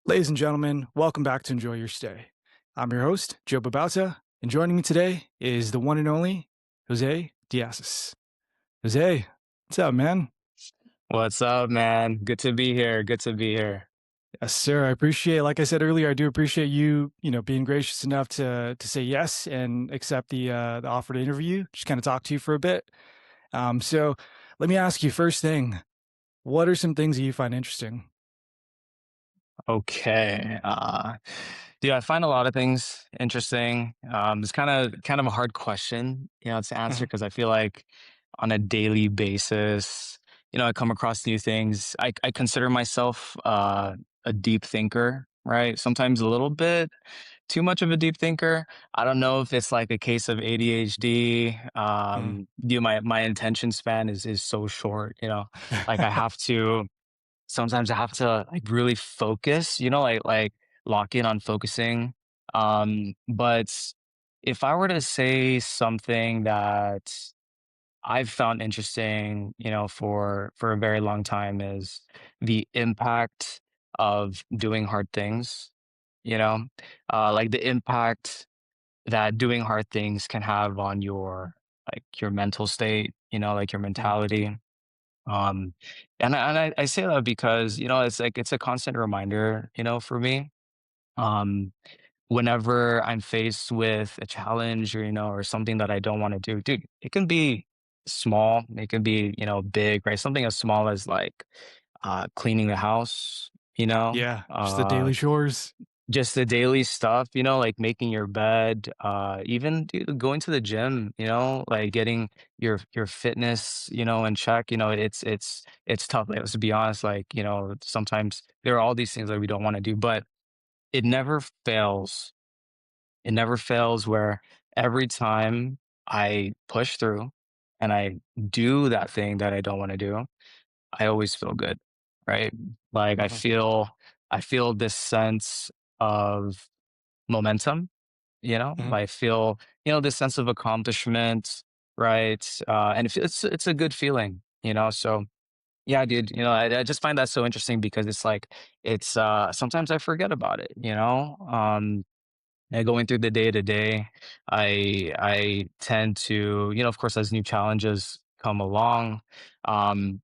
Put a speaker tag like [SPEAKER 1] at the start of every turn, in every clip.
[SPEAKER 1] Ladies and gentlemen, welcome back to Enjoy Your Stay. I'm your host, Joe Babauta, and joining me today is the one and only Jose Asis. Jose, what's up, man?
[SPEAKER 2] What's up, man? Good to be here. Good to be here.
[SPEAKER 1] Yes, sir. I appreciate, like I said earlier, I do appreciate you, being gracious enough to say yes and accept the offer to interview. Just kind of talk to you for a bit. So let me ask you first thing, what are some things that you find interesting?
[SPEAKER 2] Okay. Dude, I find a lot of things interesting. It's kind of a hard question, to answer
[SPEAKER 1] Mhm.
[SPEAKER 2] because I feel like on a daily basis, I come across new things. I consider myself a deep thinker, right? Sometimes a little bit too much of a deep thinker. I don't know if it's like a case of ADHD.
[SPEAKER 1] Mhm.
[SPEAKER 2] My attention span is so short, like sometimes I have to like really focus, like lock in on focusing. But if I were to say something that I've found interesting, for a very long time is the impact of doing hard things, you know, like the impact that doing hard things can have on your mental state, like your
[SPEAKER 1] Mhm.
[SPEAKER 2] mentality. um, and I say that because, it's like it's a constant reminder, for me. Um, Whenever I'm faced with a challenge or, or something that I don't want to do, dude, it can be small, it can be, big, right? Something as small as like cleaning the house, you know,
[SPEAKER 1] Yeah, just the
[SPEAKER 2] uh
[SPEAKER 1] daily chores.
[SPEAKER 2] just the daily stuff, like making your bed, even dude, going to the gym, like getting your fitness, in check. It's tough. Like, let's be honest. Like, sometimes there are all these things that we don't want to do, but it never fails. It never fails where every time I push through and I do that thing that I don't want to do, I always feel good, right? Like
[SPEAKER 1] Mhm.
[SPEAKER 2] I feel this sense of momentum,
[SPEAKER 1] Mhm.
[SPEAKER 2] I feel, this sense of accomplishment, right? And it's a good feeling, so yeah, dude, I just find that so interesting because it's like, sometimes I forget about it, and going through the day to day, I tend to, of course, as new challenges come along, um,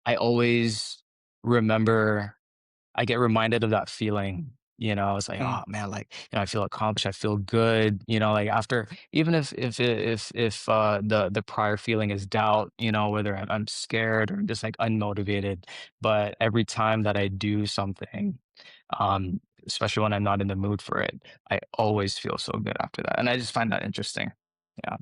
[SPEAKER 2] I always remember I get reminded of that feeling, it's like,
[SPEAKER 1] Mhm.
[SPEAKER 2] "Oh, man," like, I feel accomplished, I feel good, like, after even if the prior feeling is doubt, whether I'm scared or just, like, unmotivated, but every time that I do something, especially when I'm not in the mood for it, I always feel so good after that, and I just find that interesting. Yeah.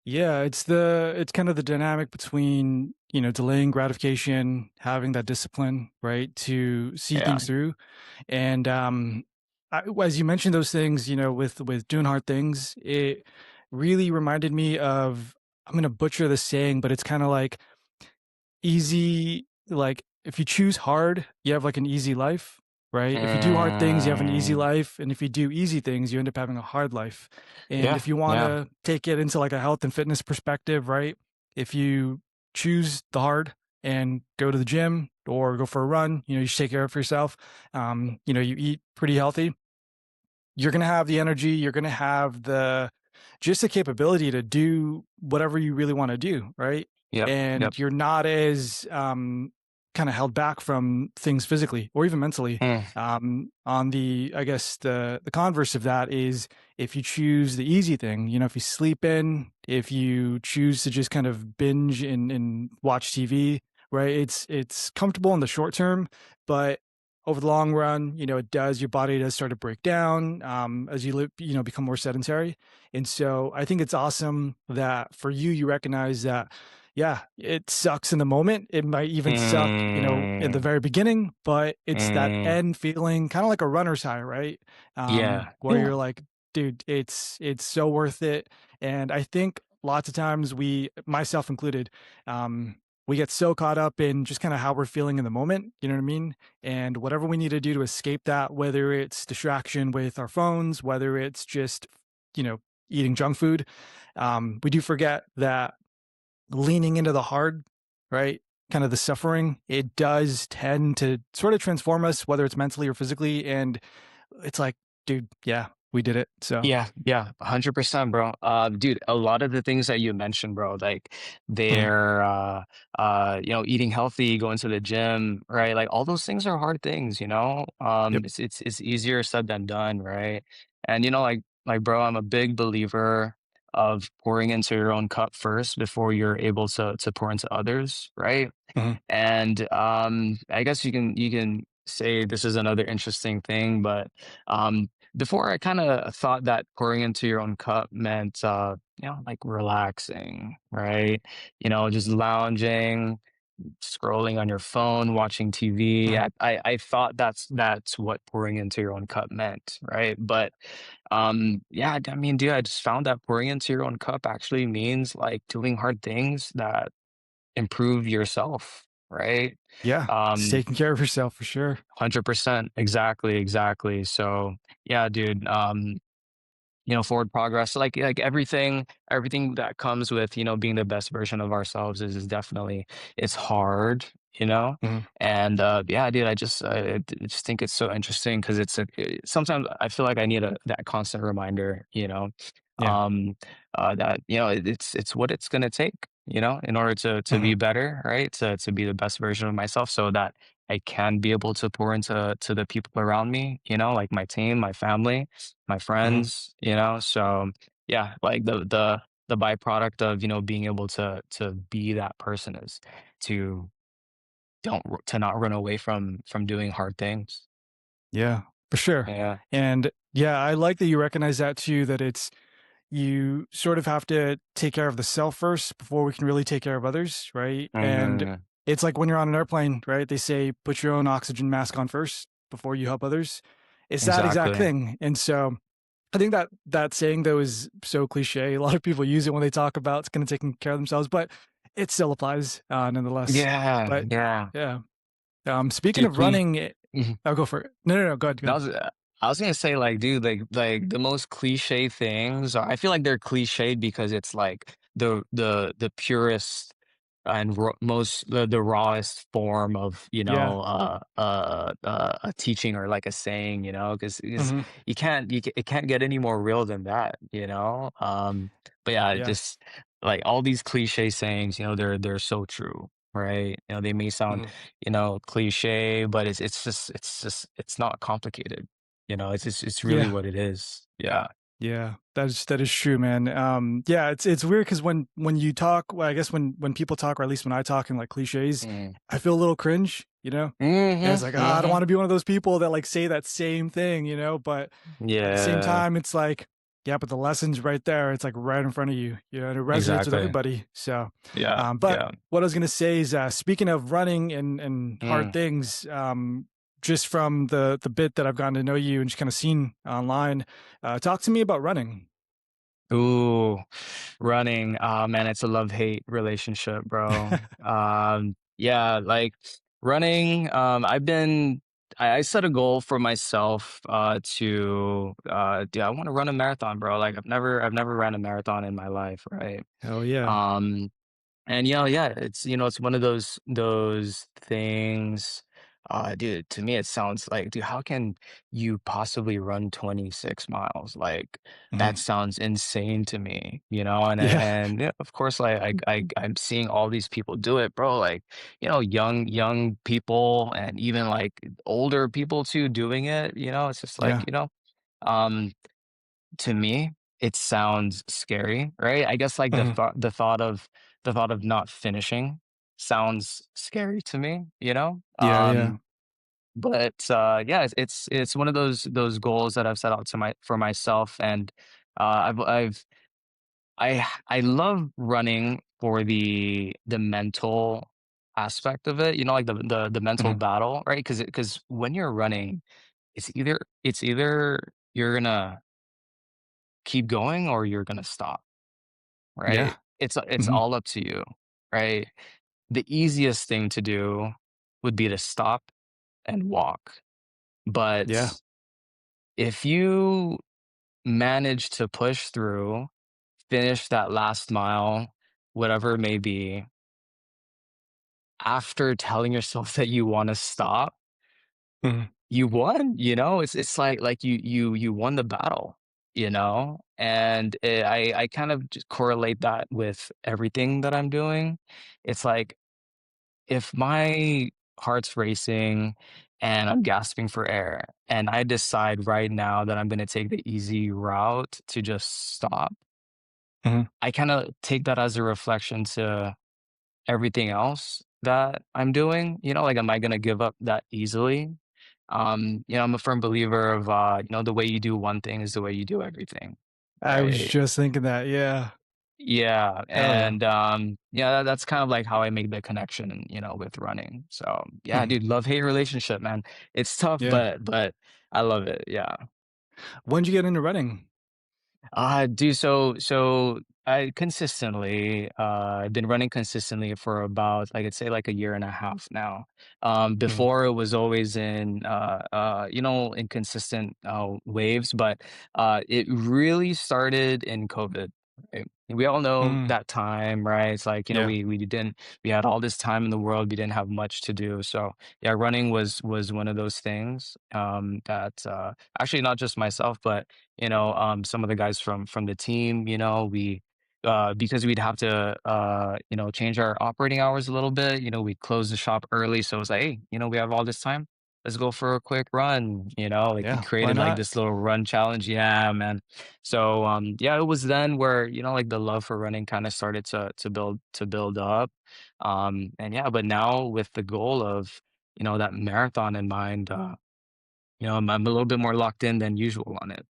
[SPEAKER 1] Yeah, it's kind of the dynamic between, delaying gratification, having that discipline, right, to see
[SPEAKER 2] Yeah.
[SPEAKER 1] things through. And as you mentioned those things, with doing hard things, it really reminded me of, I'm gonna butcher the saying, but it's kind of like easy, like if you choose hard, you have like an easy life, right? If you do hard things, you have an easy
[SPEAKER 2] Mm,
[SPEAKER 1] life, and if you do easy things, you end up having a hard life. And
[SPEAKER 2] yeah,
[SPEAKER 1] if you want
[SPEAKER 2] yeah.
[SPEAKER 1] to take it into like a health and fitness perspective, right? If you choose the hard and go to the gym or go for a run, you should take care of yourself. You eat pretty healthy, you're going to have the energy, you're going to have the just the capability to do whatever you really want to do, right?
[SPEAKER 2] Yep, yep.
[SPEAKER 1] And you're not as kind of held back from things physically or even mentally.
[SPEAKER 2] Mm,
[SPEAKER 1] On the, I guess the converse of that is if you choose the easy thing, if you sleep in, if you choose to just kind of binge and watch TV, right? It's comfortable in the short term, but over the long run, your body does start to break down as you live, become more sedentary. And so I think it's awesome that for you, you recognize that, yeah, it sucks in the moment. It might even suck, in the
[SPEAKER 2] mm,
[SPEAKER 1] very beginning, but it's that
[SPEAKER 2] mm.
[SPEAKER 1] end feeling, kind of like a runner's high, right?
[SPEAKER 2] Yeah,
[SPEAKER 1] Where
[SPEAKER 2] yeah.
[SPEAKER 1] you're like, dude, it's so worth it. And I think lots of times we, myself included, we get so caught up in just kind of how we're feeling in the moment. You know what I mean? And whatever we need to do to escape that, whether it's distraction with our phones, whether it's just, you know, eating junk food, we do forget that leaning into the hard, right? kind of the suffering, it does tend to sort of transform us, whether it's mentally or physically. And it's like, dude, yeah, we did it. So,
[SPEAKER 2] Yeah, yeah, 100%, bro. Dude, a lot of the things that you mentioned, bro, like
[SPEAKER 1] mhm,
[SPEAKER 2] they're, eating healthy, going to the gym, right? Like all those things are hard things, you know?
[SPEAKER 1] yep.
[SPEAKER 2] It's easier said than done, right? And bro, I'm a big believer of pouring into your own cup first before you're able to pour into others, right?
[SPEAKER 1] Mhm,
[SPEAKER 2] And I guess you can say this is another interesting thing, but before I kind of thought that pouring into your own cup meant like relaxing, right? Just lounging, scrolling on your phone, watching TV.
[SPEAKER 1] mhm,
[SPEAKER 2] I thought that's what pouring into your own cup meant, right? But yeah, I mean, dude, I just found that pouring into your own cup actually means like doing hard things that improve yourself, right?
[SPEAKER 1] yeah. It's
[SPEAKER 2] Um,
[SPEAKER 1] taking care of yourself for sure.
[SPEAKER 2] 100%. Exactly, exactly. So, yeah, dude, forward progress, like everything that comes with, being the best version of ourselves is definitely it's hard, you know?
[SPEAKER 1] Mhm,
[SPEAKER 2] And, yeah, dude, I just think it's so interesting because sometimes I feel like I need that constant reminder,
[SPEAKER 1] yeah.
[SPEAKER 2] that, it's what it's gonna take, in order to be
[SPEAKER 1] Mhm,
[SPEAKER 2] better, right? To be the best version of myself so that I can be able to pour into the people around me, like my team, my family, my
[SPEAKER 1] mhm,
[SPEAKER 2] friends, so yeah, like the byproduct of, being able to be that person is to to not run away from doing hard things.
[SPEAKER 1] yeah, for sure.
[SPEAKER 2] Yeah.
[SPEAKER 1] And yeah, I like that you recognize that too, that it's you sort of have to take care of the self first before we can really take care of others, right? And
[SPEAKER 2] Mhm.
[SPEAKER 1] it's like when you're on an airplane, right? They say put your own oxygen mask on first before you help others. It's that exact
[SPEAKER 2] Exactly.
[SPEAKER 1] thing. And so I think that that saying though is so cliche. A lot of people use it when they talk about kind of taking care of themselves, but it still applies nonetheless.
[SPEAKER 2] Yeah,
[SPEAKER 1] But
[SPEAKER 2] yeah.
[SPEAKER 1] yeah, speaking
[SPEAKER 2] Dude,
[SPEAKER 1] of running,
[SPEAKER 2] mhm.
[SPEAKER 1] I'll go for it. No, no, no. Go ahead. Go
[SPEAKER 2] I
[SPEAKER 1] ahead.
[SPEAKER 2] was I was gonna say, like, dude, like the most cliche things I feel like they're cliched because it's like the purest and most the rawest form of
[SPEAKER 1] Yeah.
[SPEAKER 2] a teaching or like a saying, because
[SPEAKER 1] Hmm.
[SPEAKER 2] it can't get any more real than that, but yeah,
[SPEAKER 1] Yeah.
[SPEAKER 2] just like all these cliche sayings, they're so true, right? They may sound,
[SPEAKER 1] Hmm.
[SPEAKER 2] cliche, but it's not complicated, it's really
[SPEAKER 1] Yeah.
[SPEAKER 2] what it is. Yeah.
[SPEAKER 1] Yeah, that is true, man. Yeah, it's weird because when you talk, well, I guess when people talk, or at least when I talk in like cliches,
[SPEAKER 2] Mm.
[SPEAKER 1] I feel a little cringe, you know. And
[SPEAKER 2] Mhm.
[SPEAKER 1] it's like, I don't want
[SPEAKER 2] Mhm.
[SPEAKER 1] to be one of those people that like say that same thing, you know. But at the same
[SPEAKER 2] Yeah.
[SPEAKER 1] time, it's like, yeah, but the lesson's right there. It's like right in front of you, and it resonates with
[SPEAKER 2] Exactly.
[SPEAKER 1] everybody. So,
[SPEAKER 2] Yeah.
[SPEAKER 1] but
[SPEAKER 2] Yeah.
[SPEAKER 1] what I was gonna say is, speaking of running and hard
[SPEAKER 2] Mm.
[SPEAKER 1] things, just from the bit that I've gotten to know you and just kind of seen online, talk to me about running.
[SPEAKER 2] Ooh, running. Man, it's a love-hate relationship, bro. Yeah, like running, I set a goal for myself I want to run a marathon, bro. Like I've never ran a marathon in my life, right?
[SPEAKER 1] Hell yeah.
[SPEAKER 2] Um And yeah, it's one of those things. Dude, to me it sounds like, dude, how can you possibly run 26 miles? Like that
[SPEAKER 1] Mhm.
[SPEAKER 2] sounds insane to me, And
[SPEAKER 1] Yeah.
[SPEAKER 2] yeah, of course, like I'm seeing all these people do it, bro. Like young people and even like older people too doing it. It's just like
[SPEAKER 1] Yeah.
[SPEAKER 2] um to me, it sounds scary, right? I guess, like,
[SPEAKER 1] Mhm.
[SPEAKER 2] the thought of not finishing sounds scary to me,
[SPEAKER 1] Yeah, yeah.
[SPEAKER 2] but, yeah, it's one of those goals that I've set out for myself, and, I love running for the mental aspect of it, like, the mental
[SPEAKER 1] Mhm.
[SPEAKER 2] battle, right? Because when you're running, it's either you're gonna keep going or you're gonna stop, right?
[SPEAKER 1] Yeah.
[SPEAKER 2] It's
[SPEAKER 1] Mhm.
[SPEAKER 2] all up to you, right? The easiest thing to do would be to stop and walk.
[SPEAKER 1] Yeah.
[SPEAKER 2] But if you manage to push through, finish that last mile, whatever it may be, after telling yourself that you wanna stop,
[SPEAKER 1] Mhm.
[SPEAKER 2] you won, It's like you won the battle, And, I kind of just correlate that with everything that I'm doing. It's like, if my heart's racing and I'm gasping for air, and I decide right now that I'm gonna take the easy route to just stop,
[SPEAKER 1] Mhm.
[SPEAKER 2] I kinda take that as a reflection to everything else that I'm doing, like, am I gonna give up that easily? I'm a firm believer of, the way you do one thing is the way you do everything,
[SPEAKER 1] I was
[SPEAKER 2] right?
[SPEAKER 1] just thinking that, yeah.
[SPEAKER 2] Yeah,
[SPEAKER 1] Hell yeah.
[SPEAKER 2] and, yeah, that's kind of like how I make the connection, with running. So, yeah,
[SPEAKER 1] Mhm.
[SPEAKER 2] dude, love-hate relationship, man. It's tough,
[SPEAKER 1] Yeah.
[SPEAKER 2] but I love it, yeah.
[SPEAKER 1] When'd you get into running?
[SPEAKER 2] Dude, so I consistently, I've been running consistently for about, like, I'd say, like, a year and a half now.
[SPEAKER 1] Mhm.
[SPEAKER 2] Before it was always in, in consistent, waves, but, it really started in COVID, right? We all know
[SPEAKER 1] Mm.
[SPEAKER 2] that time, right? It's like,
[SPEAKER 1] Yeah.
[SPEAKER 2] we had all this time in the world, we didn't have much to do, so, yeah, running was one of those things, that, actually not just myself, but some of the guys from the team, we because we'd have to change our operating hours a little bit, we'd close the shop early. So it was like, hey, we have all this time. Let's go for a quick run, like we
[SPEAKER 1] Yeah. Why
[SPEAKER 2] created like
[SPEAKER 1] not?
[SPEAKER 2] this little run challenge. Yeah, man. So yeah, it was then where, like the love for running kind of started to build up. And yeah, but now with the goal of, that marathon in mind, I'm a little bit more locked in than usual on it.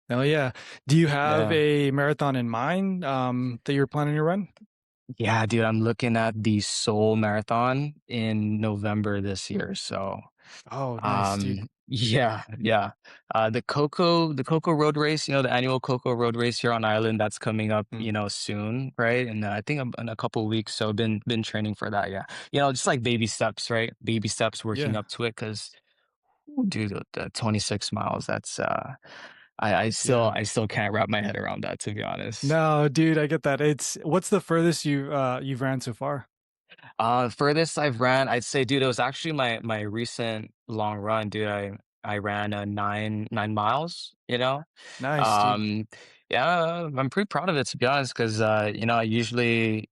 [SPEAKER 1] Hell yeah. Do you have
[SPEAKER 2] Yeah.
[SPEAKER 1] a marathon in mind, that you're planning to run?
[SPEAKER 2] Yeah, dude, I'm looking at the Seoul Marathon in November this year. So,
[SPEAKER 1] Oh, nice, dude.
[SPEAKER 2] yeah, yeah. The Cocoa Road Race, the annual Cocoa Road Race here on island, that's coming up,
[SPEAKER 1] Mm.
[SPEAKER 2] soon, right? And I think in a couple weeks. So been training for that. Yeah, just like baby steps, right? Baby steps, working
[SPEAKER 1] Yeah.
[SPEAKER 2] up to it. Because, dude, the 26 miles. That's I still
[SPEAKER 1] Yeah.
[SPEAKER 2] I still can't wrap my head around that, to be honest.
[SPEAKER 1] No, dude, I get that. What's the furthest you've ran so far?
[SPEAKER 2] Furthest I've ran, I'd say, dude, it was actually my recent long run, dude. I ran 9 miles,
[SPEAKER 1] Nice, dude.
[SPEAKER 2] Um, yeah, I'm pretty proud of it, to be honest, because I usually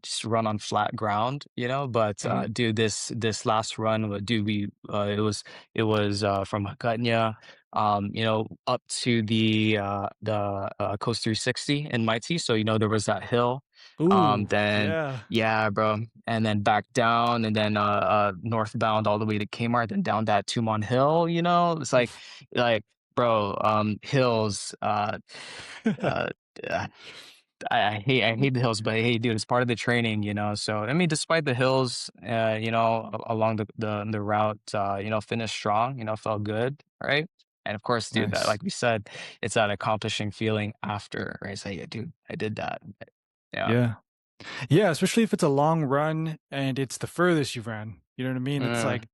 [SPEAKER 2] just run on flat ground, but
[SPEAKER 1] Mhm.
[SPEAKER 2] dude, this last run, dude, it was from Hakutnya, up to the Coast 360 in Mighty. So there was that hill.
[SPEAKER 1] Ooh,
[SPEAKER 2] Then
[SPEAKER 1] yeah.
[SPEAKER 2] yeah, bro. And then back down and then northbound all the way to Kmart, then down that Tumon Hill, It's
[SPEAKER 1] Oof.
[SPEAKER 2] like, bro, hills, uh, uh, I hate the hills, but hey, dude, it's part of the training, So I mean, despite the hills, along the route, finished strong, felt good, right? And of course, dude, that
[SPEAKER 1] Nice.
[SPEAKER 2] like we said, it's that accomplishing feeling after, right? It's like, yeah, dude, I did that. Yeah.
[SPEAKER 1] Yeah. Yeah, especially if it's a long run and it's the furthest you've ran. You know what I mean? It's
[SPEAKER 2] Mm,
[SPEAKER 1] like,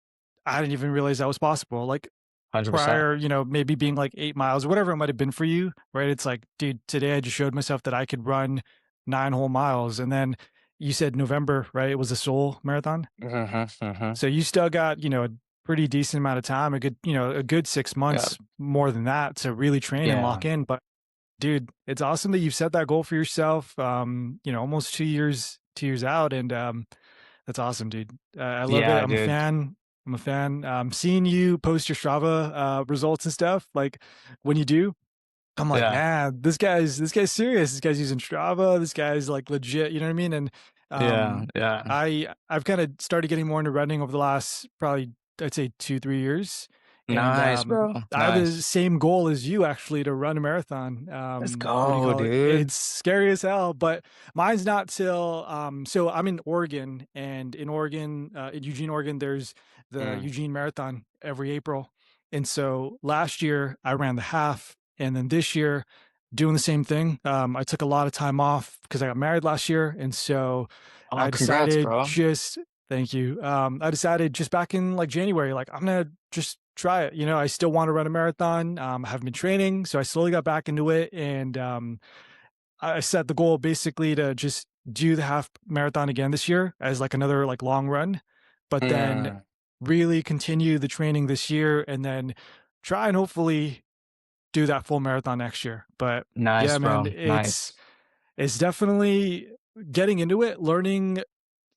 [SPEAKER 1] I didn't even realize that was possible. Like,
[SPEAKER 2] 100%.
[SPEAKER 1] prior, maybe being like 8 miles or whatever it might have been for you, right? It's like, dude, today I just showed myself that I could run 9 whole miles. And then you said November, right? It was a Seoul marathon.
[SPEAKER 2] Mhm, mhm.
[SPEAKER 1] So you still got, a pretty decent amount of time, a good 6
[SPEAKER 2] Yeah,
[SPEAKER 1] months more than that to really train and
[SPEAKER 2] yeah,
[SPEAKER 1] lock in. But dude, it's awesome that you've set that goal for yourself. Almost 2 years out, and that's awesome, dude. I love it.
[SPEAKER 2] yeah,
[SPEAKER 1] I'm a
[SPEAKER 2] dude.
[SPEAKER 1] fan. I'm a fan. Seeing you post your Strava results and stuff, like when you do, I'm like,
[SPEAKER 2] Yeah,
[SPEAKER 1] man, this guy's serious. This guy's using Strava. This guy's like legit. You know what I mean? And
[SPEAKER 2] yeah,
[SPEAKER 1] um,
[SPEAKER 2] yeah.
[SPEAKER 1] I've kind of started getting more into running over the last probably I'd say 2-3 years, and
[SPEAKER 2] Nice, bro.
[SPEAKER 1] I have the
[SPEAKER 2] Nice.
[SPEAKER 1] same goal as you actually to run a marathon.
[SPEAKER 2] Let's
[SPEAKER 1] What do you
[SPEAKER 2] go,
[SPEAKER 1] call it?
[SPEAKER 2] dude.
[SPEAKER 1] It's scary as hell, but mine's not till so I'm in Oregon, and in Oregon, in Eugene, Oregon, there's the
[SPEAKER 2] Mm.
[SPEAKER 1] Eugene Marathon every April. And so last year I ran the half, and then this year doing the same thing. I took a lot of time off because I got married last year, and so
[SPEAKER 2] Oh,
[SPEAKER 1] I
[SPEAKER 2] congrats,
[SPEAKER 1] decided
[SPEAKER 2] bro.
[SPEAKER 1] just thank you. I decided just back in like January, like I'm gonna just try it. I still want to run a marathon. I haven't been training, so I slowly got back into it, and I set the goal basically to just do the half marathon again this year as like another like long run, but then
[SPEAKER 2] Mm,
[SPEAKER 1] really continue the training this year and then try and hopefully do that full marathon next year. But
[SPEAKER 2] nice,
[SPEAKER 1] yeah, man,
[SPEAKER 2] bro. Nice.
[SPEAKER 1] it's definitely getting into it, learning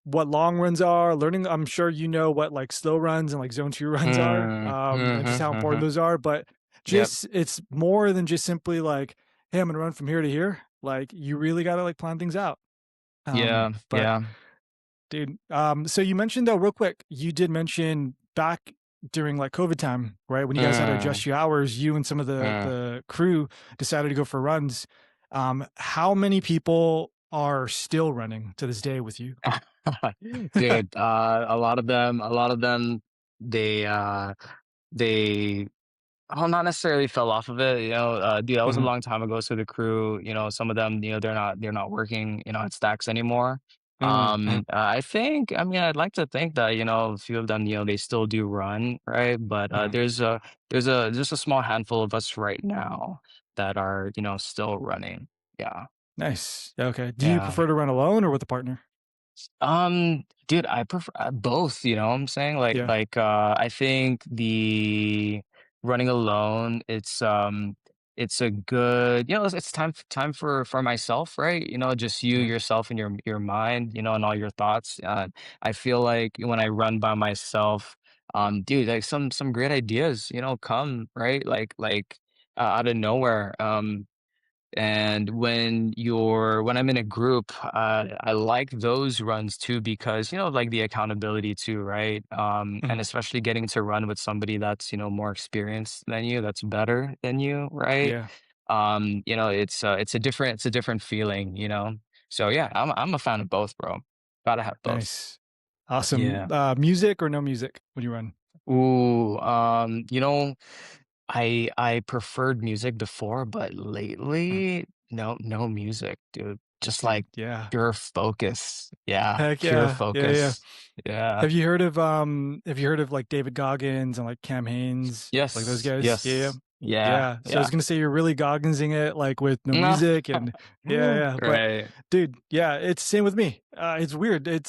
[SPEAKER 1] what long runs are, learning I'm sure you know what like slow runs and like zone 2 runs are,
[SPEAKER 2] Mm,
[SPEAKER 1] and just
[SPEAKER 2] mhm,
[SPEAKER 1] how important
[SPEAKER 2] mhm.
[SPEAKER 1] those are, but
[SPEAKER 2] Yep.
[SPEAKER 1] just it's more than just simply like, "Hey, I'm gonna run from here to here." Like, you really gotta, like, plan things out.
[SPEAKER 2] Yeah,
[SPEAKER 1] But
[SPEAKER 2] yeah.
[SPEAKER 1] dude, so you mentioned though real quick, you did mention back during, like, COVID time, right, when you guys had to
[SPEAKER 2] Mm,
[SPEAKER 1] adjust your hours, you and some of the
[SPEAKER 2] mm.
[SPEAKER 1] the crew decided to go for runs. How many people are still running to this day with you?
[SPEAKER 2] Dude, a lot of them, they, they oh, not necessarily fell off of it, dude, that was a
[SPEAKER 1] Mhm,
[SPEAKER 2] long time ago, so the crew, some of them, they're not working, at Stax anymore.
[SPEAKER 1] mhm,
[SPEAKER 2] I mean, I'd like to think that, a few of them, they still do run, right? But,
[SPEAKER 1] mhm.
[SPEAKER 2] there's just a small handful of us right now that are, still running. Yeah,
[SPEAKER 1] Nice. Okay. Do you
[SPEAKER 2] yeah.
[SPEAKER 1] prefer to run alone or with a partner?
[SPEAKER 2] Dude, I prefer both, you know what I'm saying?
[SPEAKER 1] Yeah.
[SPEAKER 2] I think the running alone, it's a good, it's time for myself, right? Just you,
[SPEAKER 1] Mhm,
[SPEAKER 2] yourself, and your mind, and all your thoughts. I feel like when I run by myself, dude, like some great ideas, come, right? Out of nowhere. And when I'm in a group, I like those runs too because, like the accountability too, right? And
[SPEAKER 1] mhm.
[SPEAKER 2] especially getting to run with somebody that's, more experienced than you, that's better than you, right?
[SPEAKER 1] Yeah.
[SPEAKER 2] It's a different feeling, So yeah, I'm a fan of both, bro. Gotta have both.
[SPEAKER 1] Nice. Awesome.
[SPEAKER 2] Yeah.
[SPEAKER 1] Music or no music when you run?
[SPEAKER 2] Ooh, I preferred music before, but
[SPEAKER 1] Mhm.
[SPEAKER 2] lately, no music, dude. Just
[SPEAKER 1] Dude,
[SPEAKER 2] like
[SPEAKER 1] yeah.
[SPEAKER 2] pure focus. Yeah,
[SPEAKER 1] Heck
[SPEAKER 2] pure
[SPEAKER 1] yeah. Yeah, yeah.
[SPEAKER 2] focus. Yeah.
[SPEAKER 1] Have you heard of like David Goggins and like Cam Hanes, like those
[SPEAKER 2] Yes,
[SPEAKER 1] guys? Yeah, yeah.
[SPEAKER 2] yes. Yeah,
[SPEAKER 1] Yeah. So I was
[SPEAKER 2] yeah.
[SPEAKER 1] gonna say you're really Gogginsing it like with no music and yeah, yeah. But
[SPEAKER 2] Right.
[SPEAKER 1] dude, yeah, it's same with me. It's weird. I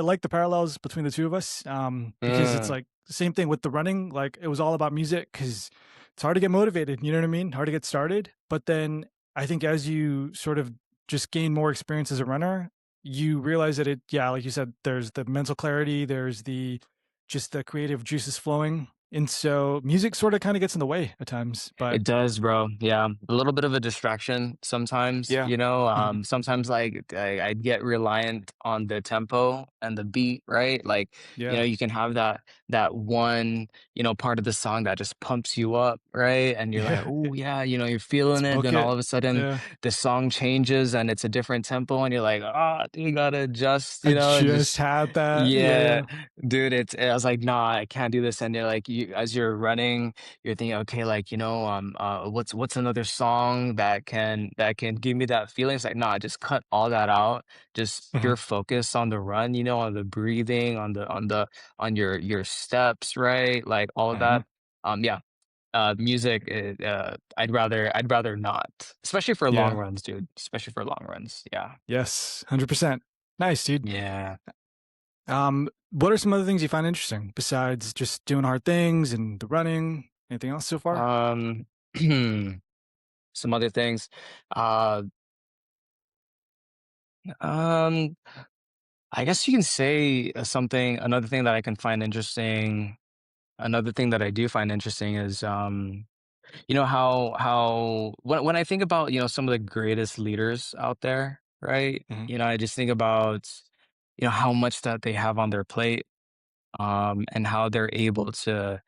[SPEAKER 1] like the parallels between the two of us. Because it's
[SPEAKER 2] Mm.
[SPEAKER 1] like the same thing with the running. Like it was all about music because it's hard to get motivated. You know what I mean? Hard to get started. But then I think as you sort of just gain more experience as a runner, you realize that yeah, like you said, there's the mental clarity, there's the just the creative juices flowing. And so music sort of kind of gets in the way at times, but
[SPEAKER 2] It does, bro. Yeah, a little bit of a distraction sometimes,
[SPEAKER 1] yeah. Mhm.
[SPEAKER 2] sometimes like I'd get reliant on the tempo and the beat, right? Like,
[SPEAKER 1] Yeah.
[SPEAKER 2] you can have that one, part of the song that just pumps you up, right? And you're like,
[SPEAKER 1] Yeah.
[SPEAKER 2] "Oh, yeah," you're
[SPEAKER 1] Let's
[SPEAKER 2] feeling it.
[SPEAKER 1] book
[SPEAKER 2] Then all
[SPEAKER 1] it.
[SPEAKER 2] of a sudden
[SPEAKER 1] Yeah.
[SPEAKER 2] the song changes and it's a different tempo and you're like, "Ah, you gotta adjust,"
[SPEAKER 1] I
[SPEAKER 2] and
[SPEAKER 1] just
[SPEAKER 2] just
[SPEAKER 1] had that. Yeah,
[SPEAKER 2] yeah,
[SPEAKER 1] yeah.
[SPEAKER 2] dude, I was like, "Nah, I can't do this." And you're like, as you're running, you're thinking, okay, like, what's another song that can give me that feeling? It's like, nah, just cut all that out. Just
[SPEAKER 1] Mhm,
[SPEAKER 2] pure focus on the run, on the breathing, on your steps, right? Like all of
[SPEAKER 1] mhm.
[SPEAKER 2] that. Yeah. Music, I'd rather not, especially for long
[SPEAKER 1] Yeah.
[SPEAKER 2] runs, dude. Especially for long runs. Yeah.
[SPEAKER 1] Yes. 100%. Nice, dude.
[SPEAKER 2] Yeah.
[SPEAKER 1] What are some other things you find interesting besides just doing hard things and the running? Anything else so far?
[SPEAKER 2] Um, some other things. Uh, um, I guess you can say another thing that I can find interesting, another thing that I do find interesting is, how when I think about, some of the greatest leaders out there, right?
[SPEAKER 1] Mhm,
[SPEAKER 2] I just think about, how much that they have on their plate, and how they're able to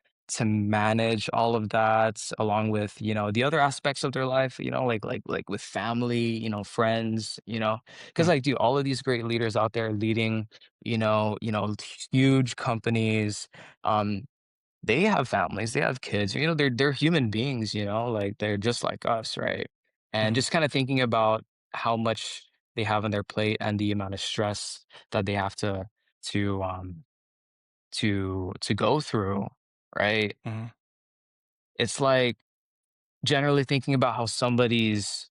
[SPEAKER 2] manage all of that along with the other aspects of their life, like with family, friends, because
[SPEAKER 1] mhm,
[SPEAKER 2] like dude, all of these great leaders out there leading, huge companies, um they have families, they have kids, they're human beings, like they're just like us, right? And
[SPEAKER 1] mhm,
[SPEAKER 2] just kind of thinking about how much they have on their plate and the amount of stress that they have to to go through, right?
[SPEAKER 1] mhm,
[SPEAKER 2] It's like generally thinking about how somebody's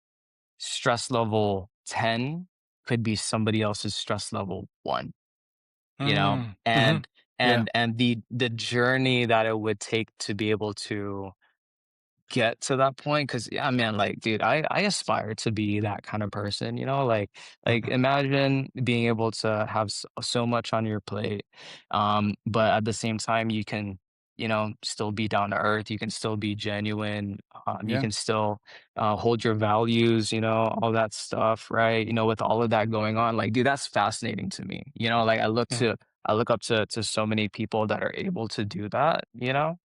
[SPEAKER 2] stress level 10, could be somebody else's stress level 1, you know?
[SPEAKER 1] Mm, mhm. Yeah,
[SPEAKER 2] And the journey that it would take to be able to get to that point, because yeah, man, like, dude, I aspire to be that kind of person, you know, like
[SPEAKER 1] mhm,
[SPEAKER 2] imagine being able to have so much on your plate, but at the same time you can, you know, still be down to earth, you can still be genuine, you
[SPEAKER 1] yeah,
[SPEAKER 2] can still hold your values, you know, all that stuff, right? You know, with all of that going on, like, dude, that's fascinating to me, you know, like
[SPEAKER 1] mhm,
[SPEAKER 2] I look up to so many people that are able to do that, you know.